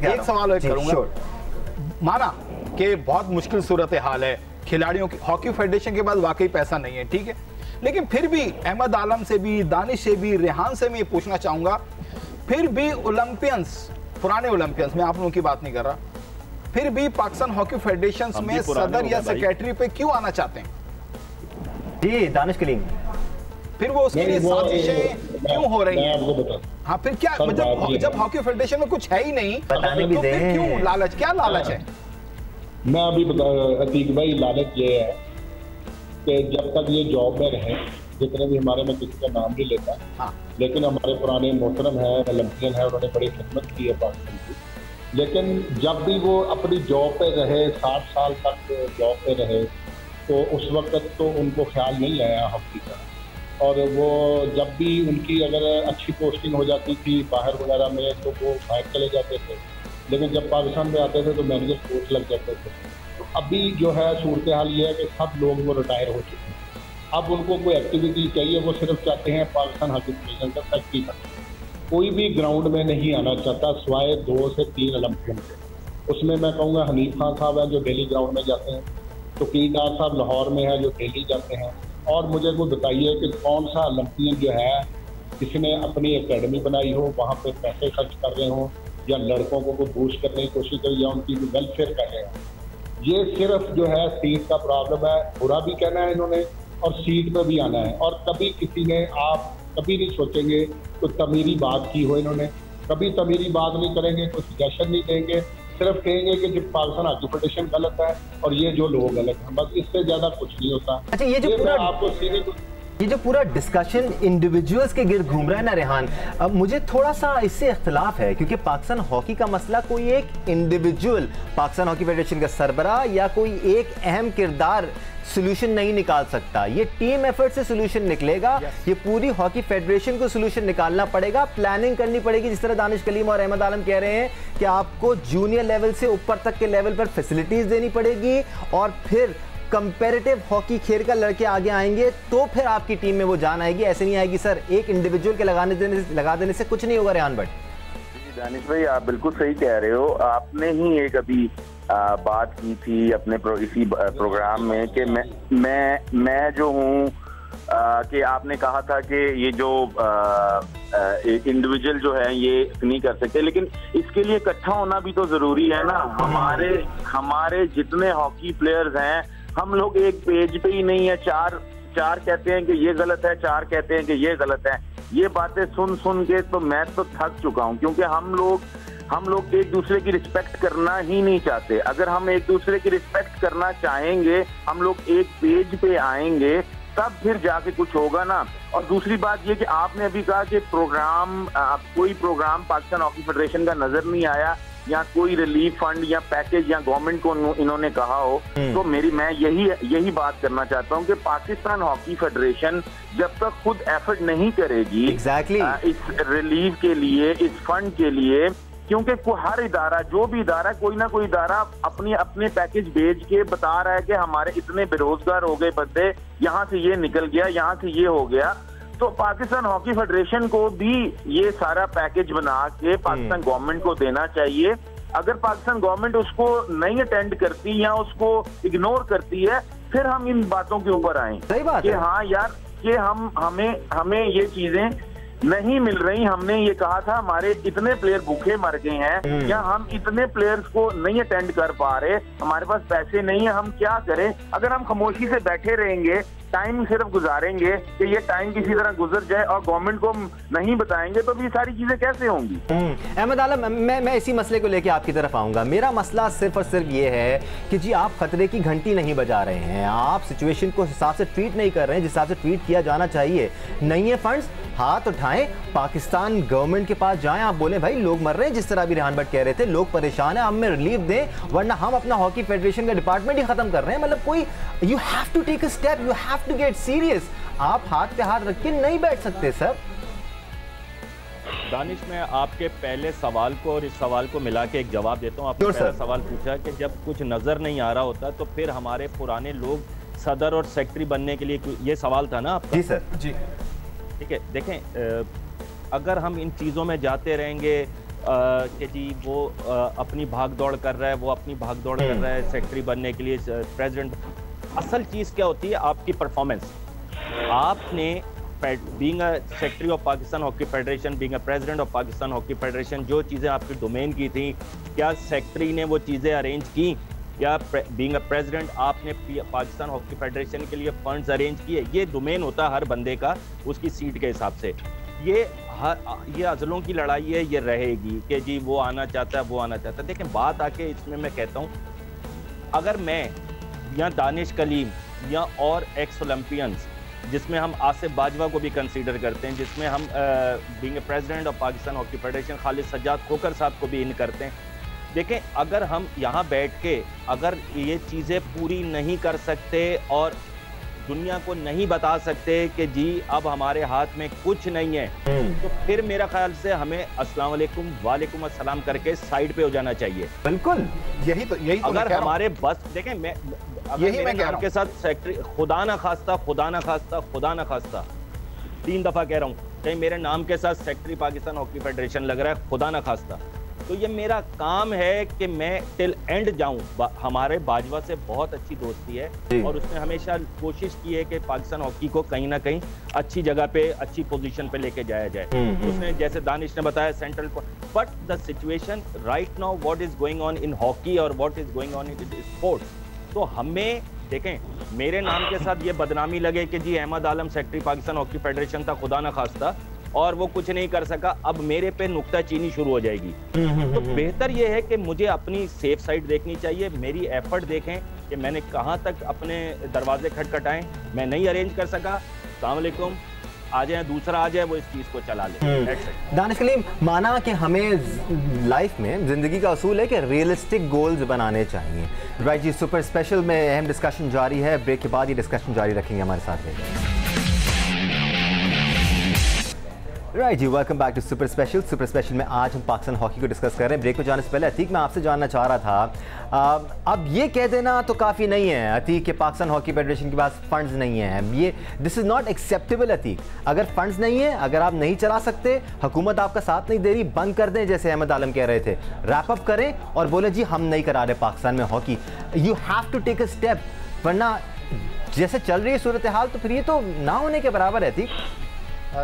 एक सवाल करूंगा। माना कि बहुत मुश्किल सूरत हाल है, खिलाड़ियों की, हॉकी फेडरेशन के पास वाकई पैसा नहीं है, ठीक है, लेकिन फिर भी अहमद आलम से भी, दानिश से भी, रेहान से मैं ये पूछना चाहूंगा, फिर भी ओलंपियंस, पुराने ओलंपियंस, मैं आप लोगों की बात नहीं कर रहा, फिर भी पाकिस्तान हॉकी फेडरेशन में सदर या सेक्रेटरी पे क्यों आना चाहते हैं? जी दानिश कलीम, फिर वो उसके लिए साजिशें क्यों हो रही हैं? हाँ, फिर क्या मतलब जब हॉकी फेडरेशन में कुछ है ही नहीं तो फिर क्यों लालच, क्या लालच है? मैं अभी अतीक भाई, लालच ये है कि जब तक ये जॉब में रहे, जितने भी हमारे, में किसी का नाम नहीं लेता, हाँ। लेकिन हमारे पुराने मोहतरम है, ओलंपियन है, उन्होंने बड़ी खिदमत की है पाकिस्तान की, लेकिन जब भी वो अपनी जॉब पे रहे, 60 साल तक जॉब पे रहे, तो उस वक्त तो उनको ख्याल नहीं आया हॉकी का। और वो जब भी उनकी अगर अच्छी पोस्टिंग हो जाती थी बाहर वगैरह में, तो वो बाहर चले जाते थे, लेकिन जब पाकिस्तान में आते थे तो मैनेजर कोच लग जाते थे। तो अभी जो है सूरत हाल ये है कि सब लोग वो रिटायर हो चुके हैं। अब उनको कोई एक्टिविटी चाहिए, वो सिर्फ चाहते हैं पाकिस्तान हॉकी फेडरेशन का फैक्ट्री का। कोई भी ग्राउंड में नहीं आना चाहता सिवाय 2 से 3 ओलंपियन से। उसमें मैं कहूँगा हनीफ खान साहब हैं जो डेली ग्राउंड में जाते हैं, तो कीरदार साहब लाहौर में है जो डेली जाते हैं, और मुझे को बताइए कि कौन सा ओलंपियन जो है जिसने अपनी एकेडमी बनाई हो, वहाँ पे पैसे खर्च कर रहे हो, या लड़कों को बूस्ट करने की कोशिश करी, या उनकी वेलफेयर कर रहे हैं। ये सिर्फ जो है सीट का प्रॉब्लम है, बुरा भी कहना है इन्होंने और सीट पे भी आना है। और कभी किसी ने, आप कभी नहीं सोचेंगे तो तमीरी बात की हो इन्होंने, कभी तमीरी बात नहीं करेंगे, कोई सजेशन नहीं देंगे, सिर्फ कहेंगे कि जब पाकिस्तान हॉकी फेडरेशन गलत है और ये जो लोग गलत हैं, बस इससे ज्यादा कुछ नहीं होता। अच्छा, ये जो पूरा डिस्कशन इंडिविजुअल्स के गिर्द घूम रहा है ना रेहान, अब मुझे थोड़ा सा इससे इख्तिलाफ है, क्योंकि पाकिस्तान हॉकी का मसला कोई एक इंडिविजुअल पाकिस्तान हॉकी फेडरेशन का सरबराह या कोई एक अहम किरदार सोल्यूशन नहीं निकाल सकता। ये टीम एफर्ट से सोल्यूशन निकलेगा। ये पूरी हॉकी फेडरेशन को सोल्यूशन निकालना पड़ेगा, प्लानिंग करनी पड़ेगी, जिस तरह दानिश कलीम और अहमद आलम कह रहे हैं कि आपको जूनियर लेवल से ऊपर तक के लेवल पर फैसिलिटीज देनी पड़ेगी, और फिर कंपैरेटिव हॉकी खेल कर लड़के आगे आएंगे तो फिर आपकी टीम में वो जान आएगी। ऐसे नहीं आएगी सर, एक इंडिविजुअल के लगा देने से कुछ नहीं होगा। रेहान भट्ट जी, दानिश भाई आप बिल्कुल सही कह रहे हो। आपने ही एक अभी बात की थी अपने इसी प्रोग्राम में कि मैं जो हूँ कि आपने कहा था कि ये जो इंडिविजुअल जो है ये नहीं कर सकते, लेकिन इसके लिए इकट्ठा होना भी तो जरूरी है ना। हमारे जितने हॉकी प्लेयर्स हैं, हम लोग एक पेज पे ही नहीं है। चार कहते हैं कि ये गलत है, 4 कहते हैं कि ये गलत है। ये बातें सुन के तो मैं तो थक चुका हूँ, क्योंकि हम लोग एक दूसरे की रिस्पेक्ट करना ही नहीं चाहते। अगर हम एक दूसरे की रिस्पेक्ट करना चाहेंगे, हम लोग एक पेज पे आएंगे, तब फिर जाके कुछ होगा ना। और दूसरी बात ये कि आपने अभी कहा कि कोई प्रोग्राम पाकिस्तान हॉकी फेडरेशन का नजर नहीं आया, या कोई रिलीफ फंड या पैकेज या गवर्नमेंट को इन्होंने कहा हो, तो मैं यही बात करना चाहता हूँ कि पाकिस्तान हॉकी फेडरेशन जब तक खुद एफर्ट नहीं करेगी इस रिलीफ के लिए, इस फंड के लिए, क्योंकि हर इदारा, जो भी इदारा, कोई ना कोई इदारा अपने पैकेज भेज के बता रहा है कि हमारे इतने बेरोजगार हो गए बंदे, यहाँ से ये निकल गया, यहाँ से ये हो गया। तो पाकिस्तान हॉकी फेडरेशन को भी ये सारा पैकेज बना के पाकिस्तान गवर्नमेंट को देना चाहिए। अगर पाकिस्तान गवर्नमेंट उसको नहीं अटेंड करती या उसको इग्नोर करती है, फिर हम इन बातों के ऊपर आए कि हाँ यार, कि हमें ये चीजें नहीं मिल रही। हमने ये कहा था हमारे इतने प्लेयर भूखे मर गए हैं, या हम इतने प्लेयर्स को नहीं अटेंड कर पा रहे, हमारे पास पैसे नहीं है, हम क्या करें। अगर हम खामोशी से बैठे रहेंगे, टाइम सिर्फ गुजारेंगे कि ये टाइम किसी तरह गुजर जाए और गवर्नमेंट को नहीं बताएंगे, तो भी सारी चीजें कैसे होंगी। अहमद आलम, मैं इसी मसले को लेके आपकी तरफ आऊंगा। मेरा मसला सिर्फ और सिर्फ ये है कि जी आप खतरे की घंटी नहीं बजा रहे हैं, आप सिचुएशन को हिसाब से ट्रीट नहीं कर रहे हैं जिस हिसाब से ट्रीट किया जाना चाहिए। नहीं है फंड्स, हाथ उठाएं, पाकिस्तान गवर्नमेंट के पास जाएं, आप बोलें भाई लोग मर रहे हैं, जिस तरह भी रेहान भट्ट कह रहे थे, लोग परेशान हैं, हमें रिलीफ दें, वरना हम अपना हॉकी फेडरेशन का डिपार्टमेंट ही खत्म कर रहे हैं। मतलब कोई you have to take a step, you have to get serious. आप हाथ पे हाथ रख के नहीं बैठ सकते सर। दानिश, मैं आपके पहले सवाल को और इस सवाल को मिला के एक जवाब देता हूँ। आपने पहला सवाल पूछा कि जब कुछ नजर नहीं आ रहा होता तो फिर हमारे पुराने लोग सदर और सेक्रेटरी बनने के लिए, ये सवाल था ना आपका? जी सर, जी ठीक है। देखें, अगर हम इन चीज़ों में जाते रहेंगे कि जी वो अपनी भाग दौड़ कर रहा है, वो अपनी भाग दौड़ कर रहा है सेक्रेटरी बनने के लिए, प्रेसिडेंट, असल चीज़ क्या होती है? आपकी परफॉर्मेंस। आपने being a secretary of Pakistan hockey federation, being a president of Pakistan hockey federation, जो चीज़ें आपकी डोमेन की थी, क्या सेक्रेटरी ने वो चीज़ें अरेंज की, या बीइंग अ प्रेसिडेंट आपने पाकिस्तान हॉकी फेडरेशन के लिए फंड्स अरेंज किए? ये डोमेन होता है हर बंदे का उसकी सीट के हिसाब से। ये अजलों की लड़ाई है, ये रहेगी कि जी वो आना चाहता है, वो आना चाहता है। देखें, बात आके इसमें मैं कहता हूँ, अगर मैं या दानिश कलीम या और एक्स ओलंपियंस, जिसमें हम आसिफ बाजवा को भी कंसीडर करते हैं, जिसमें हम being a president of Pakistan hockey federation Khalid Sajjad Khokhar साहब को भी इन करते हैं। देखें, अगर हम यहाँ बैठ के अगर ये चीज़ें पूरी नहीं कर सकते और दुनिया को नहीं बता सकते कि जी अब हमारे हाथ में कुछ नहीं है, तो फिर मेरा ख्याल से हमें अस्सलाम वालेकुम वालेकुम अस्सलाम करके साइड पे हो जाना चाहिए। बिल्कुल, यही तो अगर हमारे बस, देखें, मैं यही मैं कह रहा हूं के साथ सेक्रेटरी खुदा ना खास्ता 3 दफा कह रहा हूँ, कहीं मेरे नाम के साथ सेक्रेटरी पाकिस्तान हॉकी फेडरेशन लग रहा है, खुदा ना खास्ता, तो ये मेरा काम है कि मैं टिल एंड जाऊं। हमारे बाजवा से बहुत अच्छी दोस्ती है और उसने हमेशा कोशिश की है कि पाकिस्तान हॉकी को कहीं ना कहीं अच्छी जगह पे, अच्छी पोजीशन पे लेके जाया जाए। उसने, जैसे दानिश ने बताया, central, but the situation right now, what is going on in hockey और what is going on in sports, तो हमें देखें, मेरे नाम के साथ ये बदनामी लगे कि जी अहमद आलम सेक्रेटरी पाकिस्तान हॉकी फेडरेशन था, खुदा ना खास्ता, और वो कुछ नहीं कर सका, अब मेरे पे नुक्ताचीनी शुरू हो जाएगी। तो बेहतर ये है कि मुझे अपनी सेफ साइड देखनी चाहिए, मेरी एफर्ट देखें कि मैंने कहाँ तक अपने दरवाजे खटखटाएं, मैं नहीं अरेंज कर सका, अस्सलाम वालेकुम, आ जाए, दूसरा आ जाए, वो इस चीज़ को चला ले। दानिश कलीम, माना कि हमें लाइफ में, जिंदगी का असूल है कि रियलिस्टिक गोल्स बनाने चाहिए, राइट जी। सुपर स्पेशल में अहम डिस्कशन जारी है, ब्रेक के बाद ये डिस्कशन जारी रखेंगे, हमारे साथ रहिए। राइट जी, welcome back to super special. Super special में आज हम पाकिस्तान हॉकी को डिस्कस कर रहे हैं। ब्रेक को जाने से पहले अतीक, मैं आपसे जानना चाह रहा था, अब ये कह देना तो काफ़ी नहीं है अतीक कि पाकिस्तान हॉकी फेडरेशन के पास फंड्स नहीं है, ये this is not acceptable Atiq. अगर फंड्स नहीं है, अगर आप नहीं चला सकते, हुकूमत आपका साथ नहीं दे रही, बंद कर दें, जैसे अहमद आलम कह रहे थे, रैप अप करें और बोले जी हम नहीं करा रहे पाकिस्तान में hockey. You have to take a step, वरना जैसे चल रही है सूरत हाल तो फिर ये तो ना होने के बराबर है। अतीक,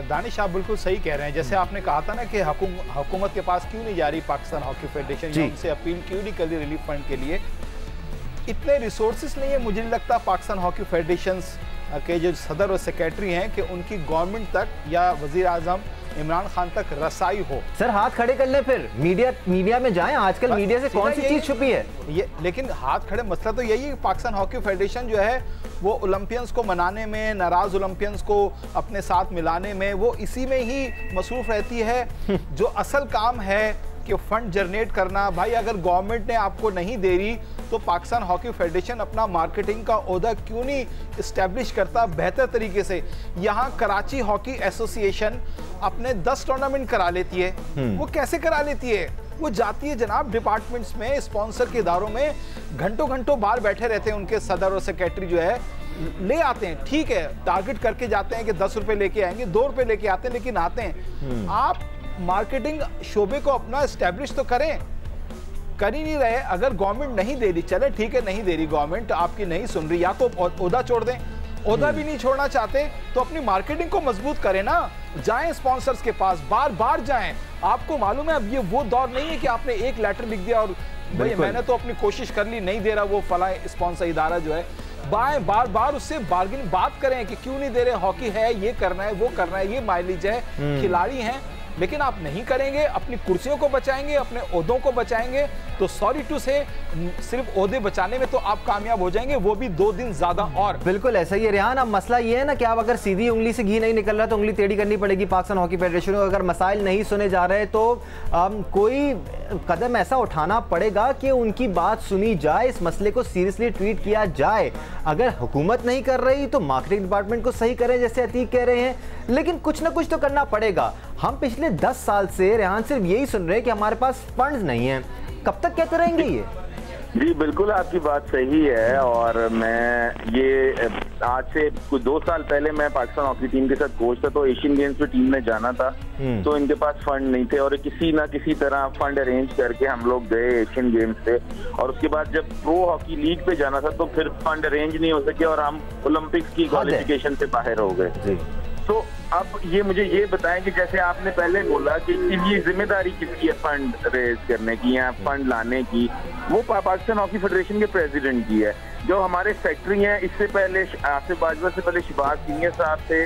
दानिश, आप बिल्कुल सही कह रहे हैं। जैसे आपने कहा था ना कि हुकूमत के पास क्यों नहीं जा रही पाकिस्तान हॉकी फेडरेशन, उनसे अपील क्यों नहीं कर रही रिलीफ फंड के लिए, इतने रिसोर्सेज नहीं है। मुझे नहीं लगता पाकिस्तान हॉकी फेडरेशन के जो सदर और सेक्रेटरी हैं कि उनकी गवर्नमेंट तक या वजीर आजम इमरान खान तक रसाई हो। सर हाथ खड़े कर ले, फिर मीडिया में जाएं। आजकल मीडिया से कौन सी चीज छुपी है ये, लेकिन हाथ खड़े, मसला तो यही है, पाकिस्तान हॉकी फेडरेशन जो है वो ओलंपियंस को मनाने में, नाराज ओलंपियंस को अपने साथ मिलाने में, वो इसी में ही मसरूफ रहती है। जो असल काम है कि फंड जनरेट करना, भाई अगर गवर्नमेंट ने आपको नहीं दे रही तो पाकिस्तान हॉकी फेडरेशन अपना मार्केटिंग का ओहदा क्यों नहीं इस्टेब्लिश करता बेहतर तरीके से। यहाँ कराची हॉकी एसोसिएशन अपने 10 टूर्नामेंट करा लेती है। वो कैसे करा लेती है? वो जाती है जनाब डिपार्टमेंट्स में, स्पॉन्सर के इदारों में, घंटों घंटों बाहर बैठे रहते हैं उनके सदर और सेक्रेटरी जो है, ले आते हैं, ठीक है, टारगेट करके जाते हैं कि 10 रुपए लेके आएंगे, 2 रुपए लेके आते हैं, लेकिन आते हैं। आप मार्केटिंग शोबे को अपना एस्टेब्लिश तो करें, कर ही नहीं रहे। अगर गवर्नमेंट नहीं दे रही, चले ठीक है, नहीं दे रही गवर्नमेंट, आपकी नहीं सुन रही, या तो ओहदा छोड़ दें, ओहदा भी नहीं छोड़ना चाहते तो अपनी मार्केटिंग को मजबूत करें ना, जाएं स्पॉन्सर्स के पास, बार बार जाएं। आपको मालूम है अब ये वो दौर नहीं है कि आपने एक लेटर लिख दिया और भाई मैंने तो अपनी कोशिश कर ली, नहीं दे रहा वो फला स्पॉन्सर इदारा जो है, बार बार उससे बार्गेन बात करें कि क्यों नहीं दे रहे, हॉकी है, ये करना है, वो करना है, ये माइलेज है, खिलाड़ी हैं, लेकिन आप नहीं करेंगे, अपनी कुर्सियों को बचाएंगे, अपने ओहदों को बचाएंगे, तो सॉरी टू से सिर्फ ओहदे बचाने में तो आप कामयाब हो जाएंगे, वो भी 2 दिन ज्यादा। और बिल्कुल ऐसा ही है रेहान। अब मसला ये है ना कि आप अगर सीधी उंगली से घी नहीं निकल रहा तो उंगली टेढ़ी करनी पड़ेगी पाकिस्तान हॉकी फेडरेशन को। अगर मसाइल नहीं सुने जा रहे तो कोई कदम ऐसा उठाना पड़ेगा कि उनकी बात सुनी जाए, इस मसले को सीरियसली ट्रीट किया जाए। अगर हुकूमत नहीं कर रही तो मार्केटिंग डिपार्टमेंट को सही करें, जैसे अतीक कह रहे हैं, लेकिन कुछ ना कुछ तो करना पड़ेगा। हम पिछले 10 साल से रेहान सिर्फ यही सुन रहे हैं कि हमारे पास फंड्स नहीं है, कब तक कहते रहेंगे ये? जी बिल्कुल, आपकी बात सही है। और मैं ये आज से कुछ 2 साल पहले मैं पाकिस्तान हॉकी टीम के साथ कोच था, तो एशियन गेम्स में टीम में जाना था, तो इनके पास फंड नहीं थे और किसी ना किसी तरह फंड अरेंज करके हम लोग गए एशियन गेम्स पे। और उसके बाद जब प्रो हॉकी लीग पे जाना था तो फिर फंड अरेंज नहीं हो सके और हम ओलंपिक्स की क्वालिफिकेशन से बाहर हो गए। तो अब ये मुझे ये बताएं कि जैसे आपने पहले बोला कि ये जिम्मेदारी किसकी है फंड रेज करने की या फंड लाने की, वो पाकिस्तान हॉकी फेडरेशन के प्रेसिडेंट की है। जो हमारे सेक्रेटरी हैं, इससे पहले आसिफ बाजवा से पहले शहबाज सीनियर साहब थे,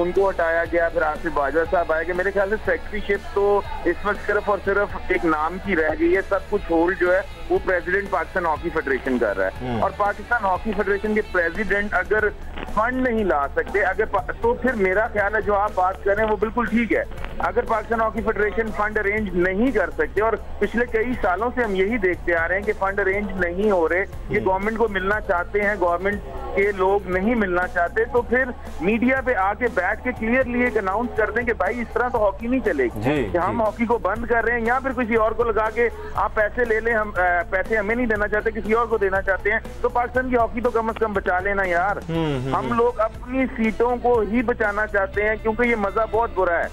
उनको हटाया गया, फिर आसिफ बाजवा साहब आए गए। मेरे ख्याल से सेक्रेटरीशिप तो इस वक्त सिर्फ और सिर्फ एक नाम की रह गई है, सब कुछ होल्ड जो है वो प्रेसिडेंट पाकिस्तान हॉकी फेडरेशन कर रहा है। और पाकिस्तान हॉकी फेडरेशन के प्रेसिडेंट अगर फंड नहीं ला सकते, अगर तो फिर मेरा ख्याल है जो आप बात कर रहे हैं वो बिल्कुल ठीक है। अगर Pakistan hockey federation fund arrange नहीं कर सकते, और पिछले कई सालों से हम यही देखते आ रहे हैं कि फंड अरेंज नहीं हो रहे, ये गवर्नमेंट को मिलना चाहते हैं, गवर्नमेंट के लोग नहीं मिलना चाहते, तो फिर मीडिया पे आके बैठ के क्लियरली एक अनाउंस कर दें कि भाई इस तरह तो हॉकी नहीं चलेगी, कि हम हॉकी को बंद कर रहे हैं, या फिर किसी और को लगा के आप पैसे ले लें, हम पैसे हमें नहीं देना चाहते, किसी और को देना चाहते हैं, तो पाकिस्तान की हॉकी तो कम से कम बचा लेना यार। हम लोग अपनी सीटों को ही बचाना चाहते हैं, क्योंकि ये मजा बहुत बुरा है।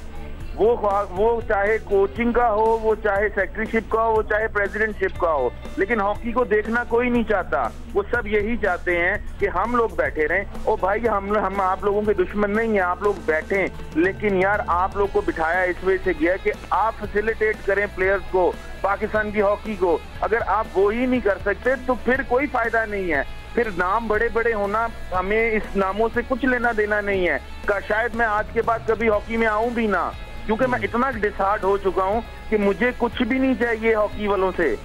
वो चाहे कोचिंग का हो, वो चाहे सेक्रेटरीशिप का हो, वो चाहे प्रेसिडेंटशिप का हो, लेकिन हॉकी को देखना कोई नहीं चाहता। वो सब यही चाहते हैं कि हम लोग बैठे रहें। ओ भाई, हम आप लोगों के दुश्मन नहीं है, आप लोग बैठें, लेकिन यार आप लोग को बिठाया इस वजह से गया कि आप फैसिलिटेट करें प्लेयर्स को, पाकिस्तान की हॉकी को। अगर आप वो ही नहीं कर सकते तो फिर कोई फायदा नहीं है। फिर नाम बड़े बड़े होना, हमें इस नामों से कुछ लेना देना नहीं है। शायद मैं आज के बाद कभी हॉकी में आऊं भी ना, क्योंकि मैं इतना डिसहार्ट हो चुका हूं कि मुझे कुछ भी नहीं चाहिए हॉकी वालों से।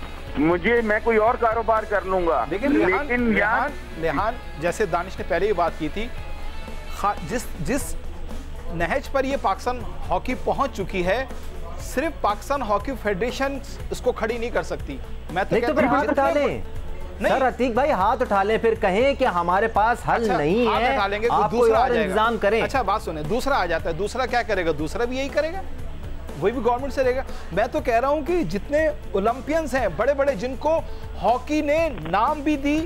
मैं कोई और कारोबार कर लूंगा। लेकिन रेहान, जैसे दानिश ने पहले ही बात की थी, जिस नहज पर ये पाकिस्तान हॉकी पहुंच चुकी है, सिर्फ पाकिस्तान हॉकी फेडरेशन इसको खड़ी नहीं कर सकती। मैं तो फिर हाथ उठा लें सर, अतीक भाई हाथ उठा लें, फिर कहें कि हमारे पास हल नहीं है, उठा लेंगे, आप कोई और इंतजाम करें। अच्छा बात सुने, दूसरा आ जाता है, दूसरा क्या करेगा? दूसरा भी यही करेगा, वही भी गवर्नमेंट से रहेगा। मैं तो कह रहा हूं कि जितने ओलंपियंस हैं बड़े बड़े, जिनको हॉकी ने नाम भी दी,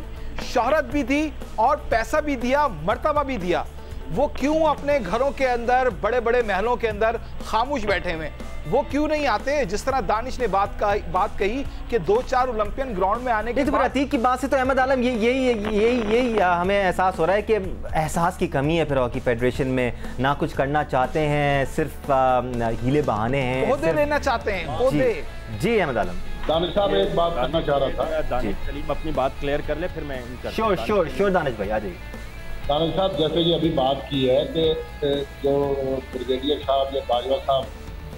शोहरत भी दी और पैसा भी दिया, मर्तबा भी दिया, वो क्यों अपने घरों के अंदर, बड़े बड़े महलों के अंदर खामोश बैठे हुए? वो क्यों नहीं आते? जिस तरह दानिश ने बात कही कि 2-4 ओलंपियन ग्राउंड में आने के बाद, अतीक की बात से तो अहमद आलम यही हमें एहसास हो रहा है कि एहसास की कमी है फिर हॉकी फेडरेशन में। ना कुछ करना चाहते हैं, सिर्फ हीले बहाने हैं, ओहदे लेना चाहते हैं। जी अहमद आलम। दानिश साहब एक बात करना चाह रहा था। दानिश सलीम अपनी बात क्लियर कर ले, फिर मैं श्योर दानिश भाई आ जाइए। दानिश साहब, जैसे ये अभी बात की है कि जो ब्रिगेडियर साहब या बाजवा साहब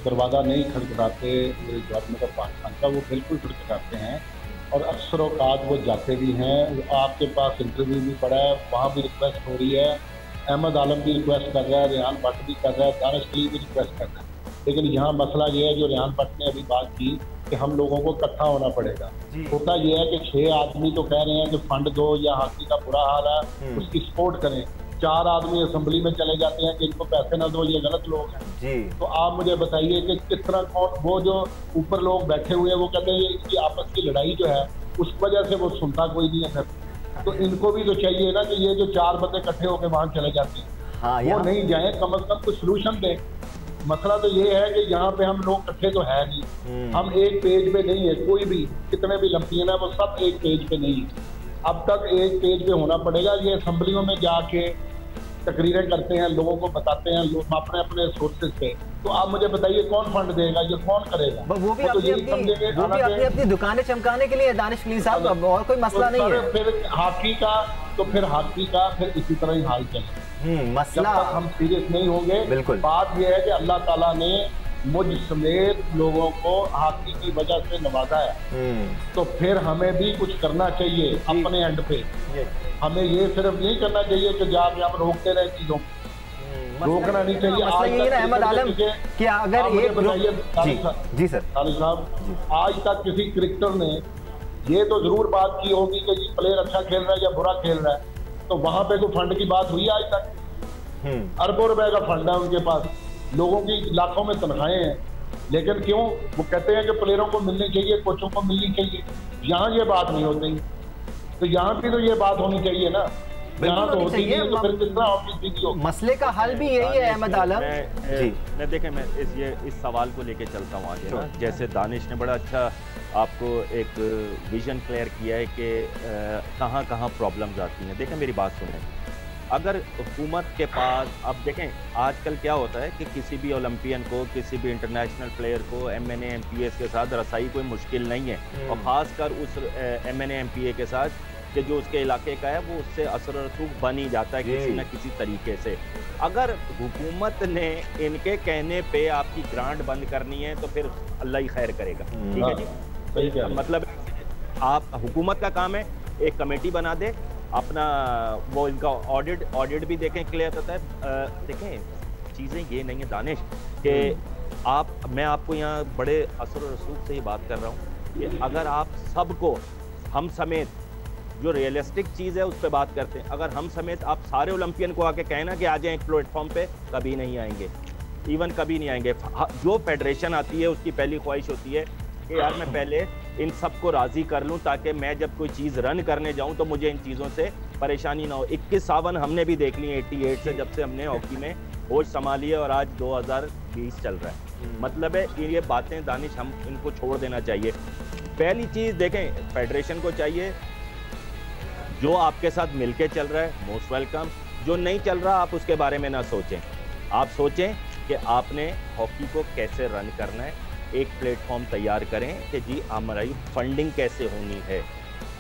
दरवाज़ा नहीं खड़खड़ाते गवर्नमेंट ऑफ पाकिस्तान का, वो बिल्कुल खड़खड़ाते हैं और अक्सर औकात वो जाते भी हैं। आपके पास इंटरव्यू भी पड़ा है, वहाँ भी रिक्वेस्ट हो रही है, अहमद आलम भी रिक्वेस्ट कर रहा है, रेहान भट्ट भी कर रहा है, दानिश सलीम भी रिक्वेस्ट कर रहा है। लेकिन यहाँ मसला ये है, जो रेहान भट्ट ने अभी बात की कि हम लोगों को इकट्ठा होना पड़ेगा। होता यह है कि 6 आदमी तो कह रहे हैं कि फंड दो या हॉकी का बुरा हाल है उसकी सपोर्ट करें, 4 आदमी असेंबली में चले जाते हैं कि इनको पैसे ना दो, ये गलत लोग हैं जी। तो आप मुझे बताइए कि किस तरह कौन, वो जो ऊपर लोग बैठे हुए हैं वो कहते हैं इनकी आपस की लड़ाई जो है उस वजह से वो सुनता कोई नहीं है। तो इनको भी तो चाहिए ना कि ये जो 4 बंदे इकट्ठे होकर वहाँ चले जाते हैं, वो नहीं जाए, कम से कम कुछ सोल्यूशन दें। मसला तो ये है कि यहाँ पे हम लोग इकट्ठे तो है नहीं, हम एक पेज पे नहीं है, कोई भी कितने भी लंपियन है वो सब एक पेज पे नहीं है। अब तक एक पेज पे होना पड़ेगा। ये असेंबलियों में जाके तकरीरें करते हैं, लोगों को बताते हैं, लोग अपने अपने सोर्सेज पे। तो आप मुझे बताइए कौन फंड देगा, ये कौन करेगा? वो भी अपनी दुकानें चमकाने के लिए दानिश सलीम साहब, और कोई मसला नहीं है। फिर हॉकी का तो फिर इसी तरह ही हाल चलेगा। मसला जब तक हम सीरियस नहीं होंगे। बिल्कुल। बात यह है कि अल्लाह ताला ने मुझ समेत लोगों को हॉकी की वजह से नवाजा है, तो फिर हमें भी कुछ करना चाहिए अपने एंड पे। हमें ये सिर्फ नहीं करना चाहिए कि जाके हम रोकते रहे चीजों, रोकना नहीं चाहिए। अहमद आलम कि अगर जी सर साहब, आज तक किसी क्रिकेटर ने ये तो जरूर बात की होगी कि प्लेयर अच्छा खेल रहा है या बुरा खेल रहा है, तो वहां पे कोई फंड की बात हुई आज तक? अरबों रुपए का फंड है उनके पास, लोगों की लाखों में तनख्वाहें हैं, लेकिन क्यों वो कहते हैं कि प्लेयरों को मिलनी चाहिए, कोचों को मिलनी चाहिए। यहाँ ये बात नहीं होती, तो यहाँ भी तो ये बात होनी चाहिए ना। यहाँ तो होती नहीं है, तो फिर कितना ऑफिस हो। मसले का हल भी यही है अहमद आलम जी। मैं देखें, मैं इस सवाल को लेके चलता हूँ आगे ना। जैसे दानिश ने बड़ा अच्छा आपको एक विजन क्लियर किया है कि कहाँ कहाँ प्रॉब्लम्स आती हैं। देखें, मेरी बात सुनें, अगर हुकूमत के पास, अब देखें आजकल क्या होता है कि किसी भी ओलंपियन को, किसी भी इंटरनेशनल प्लेयर को MNA MPS के साथ रसाई कोई मुश्किल नहीं है, और ख़ासकर उस MNA MPA के साथ कि जो उसके इलाके का है वो उससे असर और रसूख बन ही जाता है किसी न किसी तरीके से। अगर हुकूमत ने इनके कहने पे आपकी ग्रांट बंद करनी है तो फिर अल्लाह ही खैर करेगा। ठीक है जी, मतलब आप, हुकूमत का काम है एक कमेटी बना दे, अपना वो इनका ऑडिट भी देखें, क्लियर होता है। देखें चीज़ें ये नहीं है दानिश कि मैं आपको यहाँ बड़े असर और रसूख से ही बात कर रहा हूँ कि अगर आप सबको, हम समेत, जो रियलिस्टिक चीज़ है उस पर बात करते हैं, अगर हम समेत आप सारे ओलंपियन को आके कहना कि आ जाएं एक प्लेटफॉर्म पे, कभी नहीं आएंगे, इवन कभी नहीं आएंगे। जो फेडरेशन आती है उसकी पहली ख्वाहिश होती है कि यार मैं पहले इन सबको राज़ी कर लूं ताकि मैं जब कोई चीज़ रन करने जाऊं तो मुझे इन चीज़ों से परेशानी ना हो। 21 सावन हमने भी देख ली 88 से, जब से हमने हॉकी में होश संभाली है, और आज 2020 चल रहा है। मतलब है ये बातें दानिश हम इनको छोड़ देना चाहिए। पहली चीज़ देखें, फेडरेशन को चाहिए जो आपके साथ मिलके चल रहा है मोस्ट वेलकम, जो नहीं चल रहा आप उसके बारे में ना सोचें। आप सोचें कि आपने हॉकी को कैसे रन करना है, एक प्लेटफॉर्म तैयार करें कि जी हमारी फंडिंग कैसे होनी है।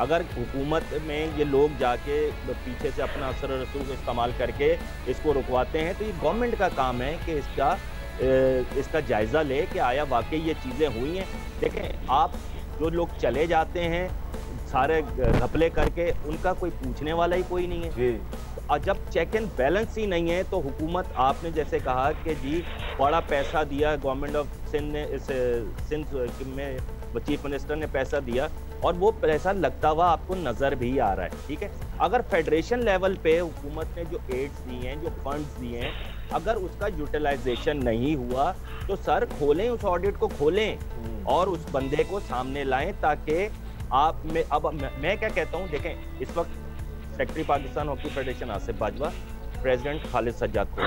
अगर हुकूमत में ये लोग जाके पीछे से अपना असर रसूख इस्तेमाल करके इसको रुकवाते हैं तो ये गवर्नमेंट का काम है कि इसका जायज़ा ले कि आया वाकई ये चीज़ें हुई हैं। देखें आप जो लोग चले जाते हैं सारे घपले करके, उनका कोई पूछने वाला ही कोई नहीं है। और जब चेक एंड बैलेंस ही नहीं है तो हुकूमत, आपने जैसे कहा कि जी बड़ा पैसा दिया गवर्नमेंट ऑफ सिंध ने, इस सिंध में चीफ मिनिस्टर ने पैसा दिया और वो पैसा लगता हुआ आपको नज़र भी आ रहा है। ठीक है, अगर फेडरेशन लेवल पे हुकूमत ने जो एड्स दिए हैं, जो फंड्स दिए हैं, अगर उसका यूटिलाइजेशन नहीं हुआ तो सर खोलें, उस ऑडिट को खोलें और उस बंदे को सामने लाएं ताकि आप में। अब मैं क्या कहता हूँ, देखें इस वक्त secretary Pakistan hockey federation Asif Bajwa, president Khalid Sajjad को,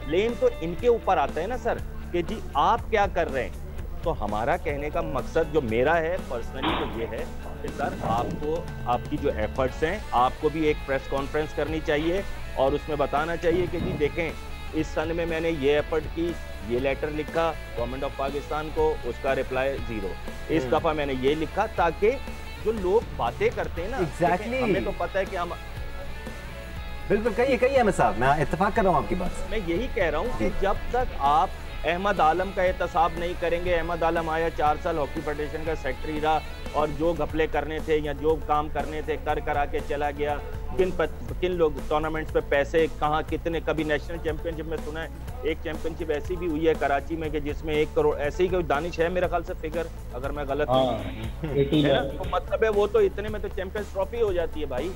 ब्लेम तो इनके ऊपर आता है ना सर कि जी आप क्या कर रहे हैं। तो हमारा कहने का मकसद जो मेरा है पर्सनली तो ये है कि सर आपको, आपकी जो एफर्ट्स हैं, आपको भी एक प्रेस कॉन्फ्रेंस करनी चाहिए और उसमें बताना चाहिए कि जी देखें इस सन में मैंने ये एफर्ट की, ये लेटर लिखा गवर्नमेंट ऑफ पाकिस्तान को, उसका रिप्लाई 0, इस दफ़ा मैंने ये लिखा, ताकि जो लोग बातें करते हैं ना, एग्जैक्टली हमें तो पता है कि हम, बिल्कुल कहिए अहमद साहब, मैं इत्तेफाक कर रहा हूँ आपकी बात से। मैं यही कह रहा हूँ कि जब तक आप अहमद आलम का एहतसाब नहीं करेंगे, अहमद आलम आया 4 साल हॉकी फेडरेशन का सेक्रेटरी रहा और जो घपले करने थे या जो काम करने थे करा के चला गया, किन लोग टूर्नामेंट्स पे पैसे कहाँ कितने, कभी नेशनल चैंपियनशिप में सुना है एक चैंपियनशिप ऐसी भी हुई है कराची में कि जिसमें 1 करोड़, ऐसे ही कोई दानिश है मेरे ख्याल से फिगर, अगर मैं गलत नहीं है ना, तो मतलब है वो तो इतने में तो चैंपियंस ट्रॉफी हो जाती है भाई।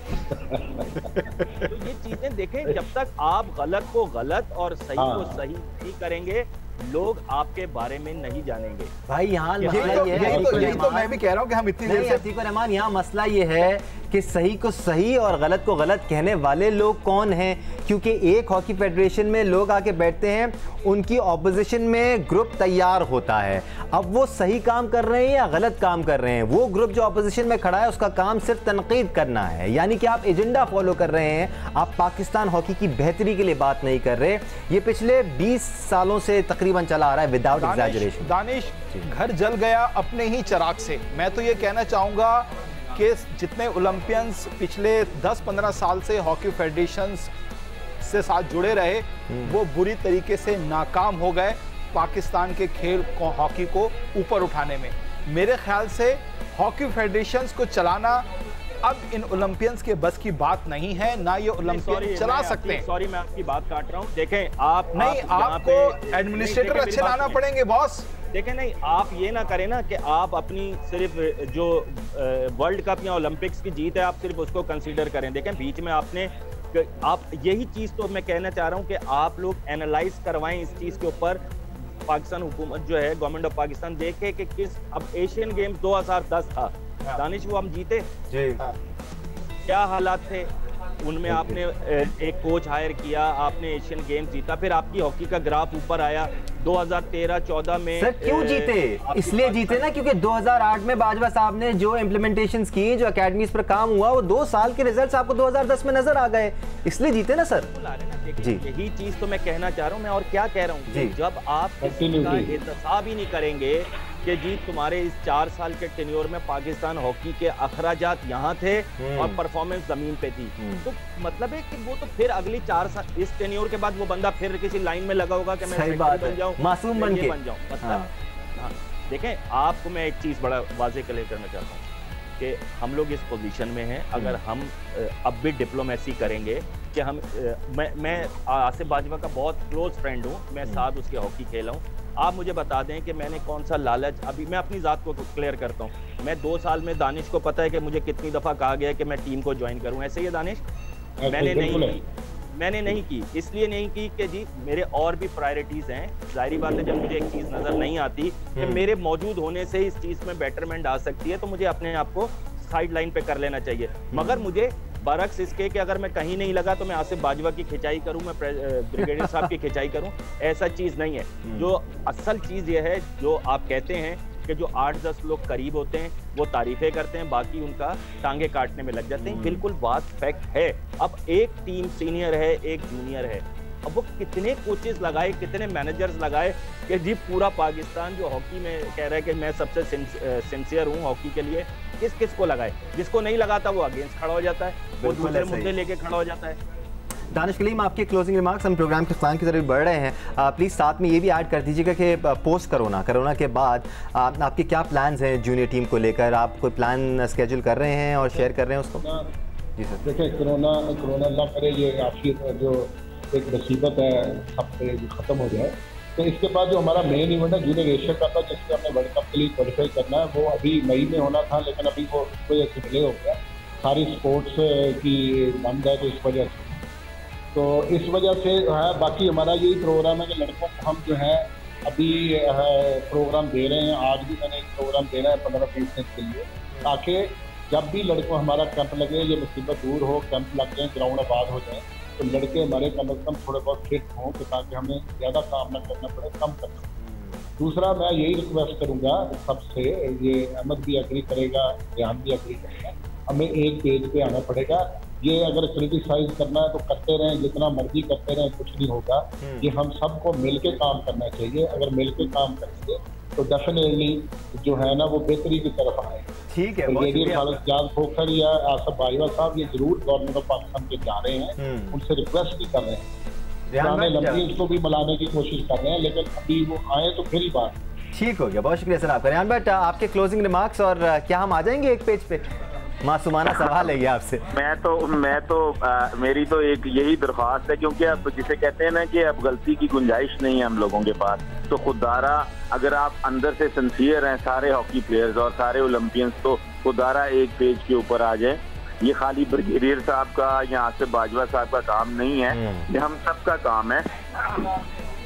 तो ये चीजें देखें, जब तक आप गलत को गलत और सही को सही नहीं करेंगे लोग आपके बारे में नहीं जानेंगे भाई। यहाँ यही तो मैं भी कह रहा हूँ कि हम इतनी देर से अतीक रहमान, यहाँ मसला ये है कि सही को सही और गलत को गलत कहने वाले लोग कौन हैं, क्योंकि एक हॉकी फेडरेशन में लोग आके बैठते हैं, उनकी ऑपोजिशन में ग्रुप तैयार होता है, अब वो सही काम कर रहे हैं या गलत काम कर रहे हैं, वो ग्रुप जो ऑपोजिशन में खड़ा है उसका काम सिर्फ तनकीद करना है, यानी कि आप एजेंडा फॉलो कर रहे हैं, आप पाकिस्तान हॉकी की बेहतरी के लिए बात नहीं कर रहे। ये पिछले 20 सालों से तकरीबन चला आ रहा है विदाउट एग्जैजरेशन। दानिश, घर जल गया अपने ही चिराग से। मैं तो ये कहना चाहूँगा कि जितने ओलंपियंस पिछले 10-15 साल से हॉकी फेडरेशंस से साथ जुड़े रहे, वो बुरी तरीके से नाकाम हो गए पाकिस्तान के खेल को, हॉकी को ऊपर उठाने में। मेरे ख्याल से हॉकी फेडरेशंस को चलाना अब इन ओलंपियंस के बस की बात नहीं है, ना ये ओलंपियन चला सकते हैं। सॉरी मैं आपकी बात काट रहा हूँ। देखें आपको एडमिनिस्ट्रेटर अच्छे लाना पड़ेंगे बॉस। देखें नहीं, आप ये ना करें ना कि आप अपनी सिर्फ जो वर्ल्ड कप या ओलंपिक्स की जीत है आप सिर्फ उसको कंसीडर करें। देखें बीच में आप यही चीज़ तो मैं कहना चाह रहा हूँ कि आप लोग एनालाइज करवाएं इस चीज़ के ऊपर। पाकिस्तान हुकूमत जो है, गवर्नमेंट ऑफ पाकिस्तान देखे कि किस, अब एशियन गेम्स 2010 था दानिश, वो हम जीते जी, क्या हालात थे उनमें, आपने एक कोच हायर किया, आपने एशियन गेम्स जीता, फिर आपकी हॉकी का ग्राफ ऊपर आया। 2013-14 में सर क्यों जीते? इसलिए जीते ना क्योंकि 2008 में बाजवा साहब ने जो इम्प्लीमेंटेशंस की, जो एकेडमीज पर काम हुआ, वो 2 साल के रिजल्ट्स आपको 2010 में नजर आ गए, इसलिए जीते ना सर। जी, यही चीज तो मैं कहना चाह रहा हूँ। मैं और क्या कह रहा हूँ, जब आप किसी का एहतसाब ही नहीं करेंगे कि जी तुम्हारे इस 4 साल के टेन्योर में पाकिस्तान हॉकी के अखराजात यहाँ थे और परफॉर्मेंस जमीन पे थी, तो मतलब है कि वो तो फिर अगली 4 साल इस टेन्योर के बाद वो बंदा फिर किसी लाइन में लगा होगा कि मैं बन जाऊँ, मासूम बन जाऊँ। मतलब हाँ, देखें आपको मैं एक चीज बड़ा वाजे क्लियर करना चाहता हूँ कि हम लोग इस पोजीशन में हैं, अगर हम अब भी डिप्लोमेसी करेंगे कि हम मैं आसिफ बाजवा का बहुत क्लोज फ्रेंड हूँ, मैं साथ उसके हॉकी खेला हूँ। आप मुझे बता दें कि मैंने कौन सा लालच, अभी मैं अपनी ज़ात को क्लियर करता हूँ, मैं 2 साल में दानिश को पता है कि मुझे कितनी दफ़ा कहा गया कि मैं टीम को ज्वाइन करूँ, ऐसे ही है दानिश? मैंने नहीं की, इसलिए नहीं की कि जी मेरे और भी प्रायोरिटीज़ हैं। ज़ाहिरी बात है जब मुझे एक चीज़ नज़र नहीं आती कि मेरे मौजूद होने से इस चीज़ में बेटरमेंट आ सकती है, तो मुझे अपने आप को साइड लाइन पे कर लेना चाहिए। मगर मुझे बरक्स इसके कि अगर मैं कहीं नहीं लगा तो मैं आसिफ बाजवा की खिंचाई करूं, मैं ब्रिगेडियर साहब की खिंचाई करूं, ऐसा चीज़ नहीं है। जो असल चीज़ ये है, जो आप कहते हैं कि जो 8-10 लोग करीब होते हैं वो तारीफें करते हैं, बाकी उनका टांगे काटने में लग जाते हैं, बिल्कुल बात फैक्ट है। अब एक टीम सीनियर है, एक जूनियर है, अब वो कितने कोचेस लगाए, कितने मैनेजर्स लगाए कि जी पूरा पाकिस्तान जो हॉकी में कह रहा है कि मैं सबसे सिंसियर हूँ हॉकी के लिए, किस को लगाए? जिसको नहीं लगाता वो अगेंस्ट खड़ा हो जाता है, वो दूसरे मुद्दे लेके खड़ा हो जाता है। दानिश कलीम, आपके क्लोजिंग रिमार्क्स, हम प्रोग्राम के इख्तिताम की तरफ बढ़ रहे हैं, प्लीज़ साथ में ये भी ऐड कर दीजिएगा कि पोस्ट कोरोना के बाद आपके क्या प्लान्स हैं जूनियर टीम को लेकर? आप कोई प्लान स्केड्यूल कर रहे हैं और शेयर कर रहे हैं उसको? जी सर, देखिए कोरोना अल्लाह करे ये आपकी जो एक मुसीबत है सब पे ख़त्म हो जाए, तो इसके बाद जो हमारा मेन इवेंट है जूनियर एशिया कप है, जिसमें हमने वर्ल्ड कप के लिए क्वालिफाई करना है, वो अभी मई में होना था, लेकिन अभी वो वजह से डिले हो गया, सारी स्पोर्ट्स की बंद है, तो इस वजह से, तो इस वजह से है। बाकी हमारा यही प्रोग्राम है कि लड़कों को हम जो है अभी प्रोग्राम दे रहे हैं, आज भी मैंने एक प्रोग्राम देना है 15-20 दिन के लिए, ताकि जब भी लड़कों हमारा कैंप लगे, ये मुसीबत दूर हो, कैंप लग जाए, ग्राउंड आबाद हो जाए, तो लड़के हमारे कम से कम थोड़े बहुत फिट हों, तो ताकि हमें ज़्यादा काम ना करना पड़े, कम करना। दूसरा मैं यही रिक्वेस्ट करूँगा सबसे, ये अहमद भी एग्री करेगा, रेहान भी एग्री करेगा, हमें एक पेज पे आना पड़ेगा। ये अगर क्रिटिसाइज करना है तो करते रहें, जितना मर्जी करते रहें, कुछ नहीं होगा। ये हम सबको मिलके काम करना चाहिए, अगर मिलके काम करेंगे तो डेफिनेटली जो है ना वो बेहतरी की तरफ आए। ठीक है, ब्रिगेडियर खालिद जाद खोखर या आसिफ बाजवा साहब ये जरूर गवर्नमेंट ऑफ पाकिस्तान के जा रहे हैं, उनसे रिक्वेस्ट भी कर रहे हैं, लंबी को भी बुलाने की कोशिश कर रहे हैं, लेकिन अभी वो आए तो फिर ही बात। ठीक हो गया, बहुत शुक्रिया सर आपका। रेहान भट्ट, आपके क्लोजिंग रिमार्क्स, और क्या हम आ जाएंगे एक पेज पे? मासूमाना सवाल है ये आपसे। मैं तो मेरी तो एक यही दरख्वास्त है, क्योंकि अब जिसे कहते हैं ना कि अब गलती की गुंजाइश नहीं है हम लोगों के पास, तो खुदारा अगर आप अंदर से सिंसियर हैं सारे हॉकी प्लेयर्स और सारे ओलंपियंस, तो खुदारा एक पेज के ऊपर आ जाए। ये खाली ब्रिगेडियर साहब का या आसिफ बाजवा साहब का काम नहीं है, ये हम सबका काम है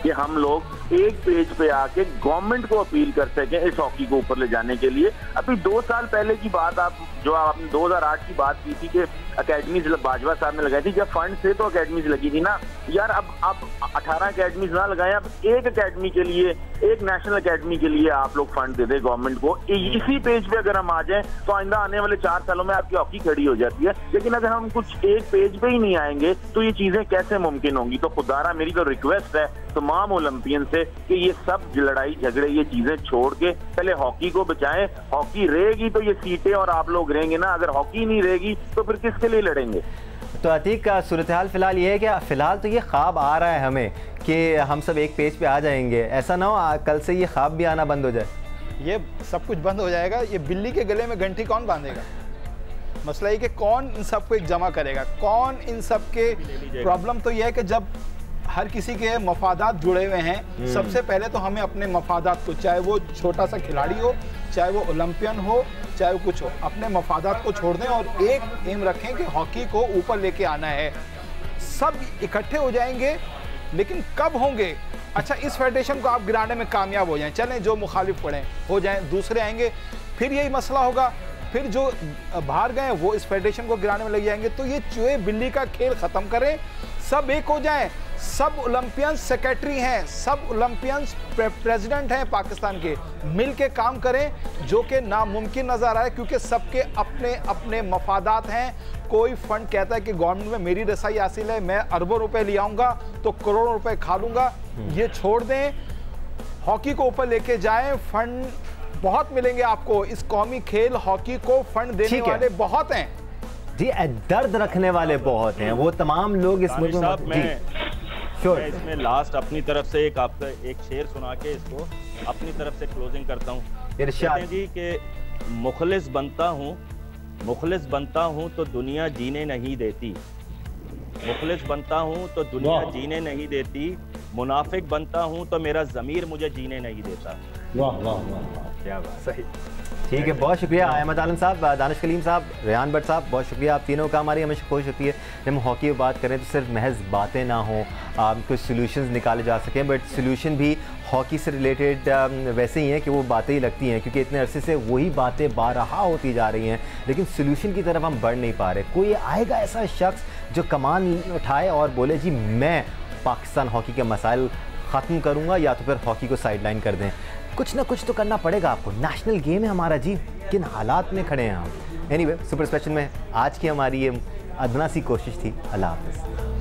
कि हम लोग एक पेज पे आके गवर्नमेंट को अपील कर सकें इस हॉकी को ऊपर ले जाने के लिए। अभी 2 साल पहले की बात आपने 2008 की बात की थी कि अकेडमीज बाजवा साहब ने लगाई थी, जब फंड से तो अकेडमीज लगी थी ना यार। अब आप 18 अकेडमीज ना लगाएं, अब एक अकेडमी के लिए, एक नेशनल अकेडमी के लिए आप लोग फंड दे दें गवर्नमेंट को। इसी पेज पे अगर हम आ जाएं तो आइंदा आने वाले 4 सालों में आपकी हॉकी खड़ी हो जाती है। लेकिन अगर हम कुछ एक पेज पे ही नहीं आएंगे तो ये चीजें कैसे मुमकिन होंगी? तो खुदारा मेरी तो रिक्वेस्ट है तमाम ओलंपियन से कि ये सब लड़ाई झगड़े, ये चीजें छोड़ के पहले हॉकी को बचाएं। हॉकी रहेगी तो ये सीटें और आप लोग रहेंगे ना, अगर हॉकी नहीं रहेगी तो फिर किसके लिए लड़ेंगे? तो अतीक का सूरत हाल फिलहाल ये है कि फिलहाल तो ये ख्वाब आ रहा है हमें कि हम सब एक पेज पे आ जाएंगे, ऐसा ना हो कल से ये ख्वाब भी आना बंद हो जाए। ये सब कुछ बंद हो जाएगा। ये बिल्ली के गले में घंटी कौन बांधेगा? मसला ये कि कौन इन सबको एक जमा करेगा, कौन इन सब के प्रॉब्लम तो ये है कि जब हर किसी के मफादात जुड़े हुए हैं, सबसे पहले तो हमें अपने मफादात को, चाहे वो छोटा सा खिलाड़ी हो, चाहे वो ओलंपियन हो, चाहे वो कुछ हो, अपने मफादात को छोड़ दें और एक एम रखें कि हॉकी को ऊपर लेके आना है। सब इकट्ठे हो जाएंगे, लेकिन कब होंगे? अच्छा, इस फेडरेशन को आप गिराने में कामयाब हो जाएं, चलें जो मुखालिफ पड़े हो जाएं, दूसरे आएंगे, फिर यही मसला होगा, फिर जो बाहर गए वो इस फेडरेशन को गिराने में लग जाएंगे। तो ये चूहे बिल्ली का खेल ख़त्म करें, सब एक हो जाएं, सब ओलंपियंस सेक्रेटरी हैं, सब ओलंपियंस प्रेसिडेंट हैं पाकिस्तान के, मिल के काम करें, जो कि नामुमकिन नज़र आ रहा है क्योंकि सबके अपने अपने मफादात हैं। कोई फंड कहता है कि गवर्नमेंट में मेरी रसाई हासिल है, मैं अरबों रुपए ले आऊँगा तो करोड़ों रुपए खा लूँगा। ये छोड़ दें, हॉकी को ऊपर लेके जाएं, फंड बहुत मिलेंगे आपको। इस कौमी खेल हॉकी को फंड देने वाले बहुत हैं जी, दर्द रखने वाले बहुत हैं, वो तमाम लोग इस मुल्क में। मैं इसमें लास्ट अपनी तरफ से आपका एक शेर सुना के इसको अपनी तरफ से क्लोजिंग करता हूँ। कहते हैं जी कि मुखलिस बनता हूँ तो दुनिया जीने नहीं देती, मुखलिस बनता हूँ तो दुनिया जीने नहीं देती, मुनाफिक बनता हूँ तो मेरा ज़मीर मुझे जीने नहीं देता। वाह वाह वाह, क्या बात, सही, ठीक है। बहुत शुक्रिया अहमद आलम साहब, दानिश कलीम साहब, रेहान भट्ट साहब, बहुत शुक्रिया। आप तीनों का हमारी हमेशा कोशिश होती है जब हम हॉकी की बात करें तो सिर्फ महज बातें ना हों, कुछ सोल्यूशंस निकाले जा सकें, बट सोल्यूशन भी हॉकी से रिलेटेड वैसे ही हैं कि वो बातें ही लगती हैं, क्योंकि इतने अरसे से वही बातें बारहा होती जा रही हैं, लेकिन सोल्यूशन की तरफ हम बढ़ नहीं पा रहे। कोई आएगा ऐसा शख्स जो कमान उठाए और बोले जी मैं पाकिस्तान हॉकी के मसाइल ख़त्म करूँगा, या तो फिर हॉकी को साइडलाइन कर दें। कुछ ना कुछ तो करना पड़ेगा आपको, नेशनल गेम है हमारा जी, किन हालात में खड़े हैं हम। एनीवे, सुपर स्पेशल में आज की हमारी ये अदना सी कोशिश थी। अल्लाह हाफ़िज़।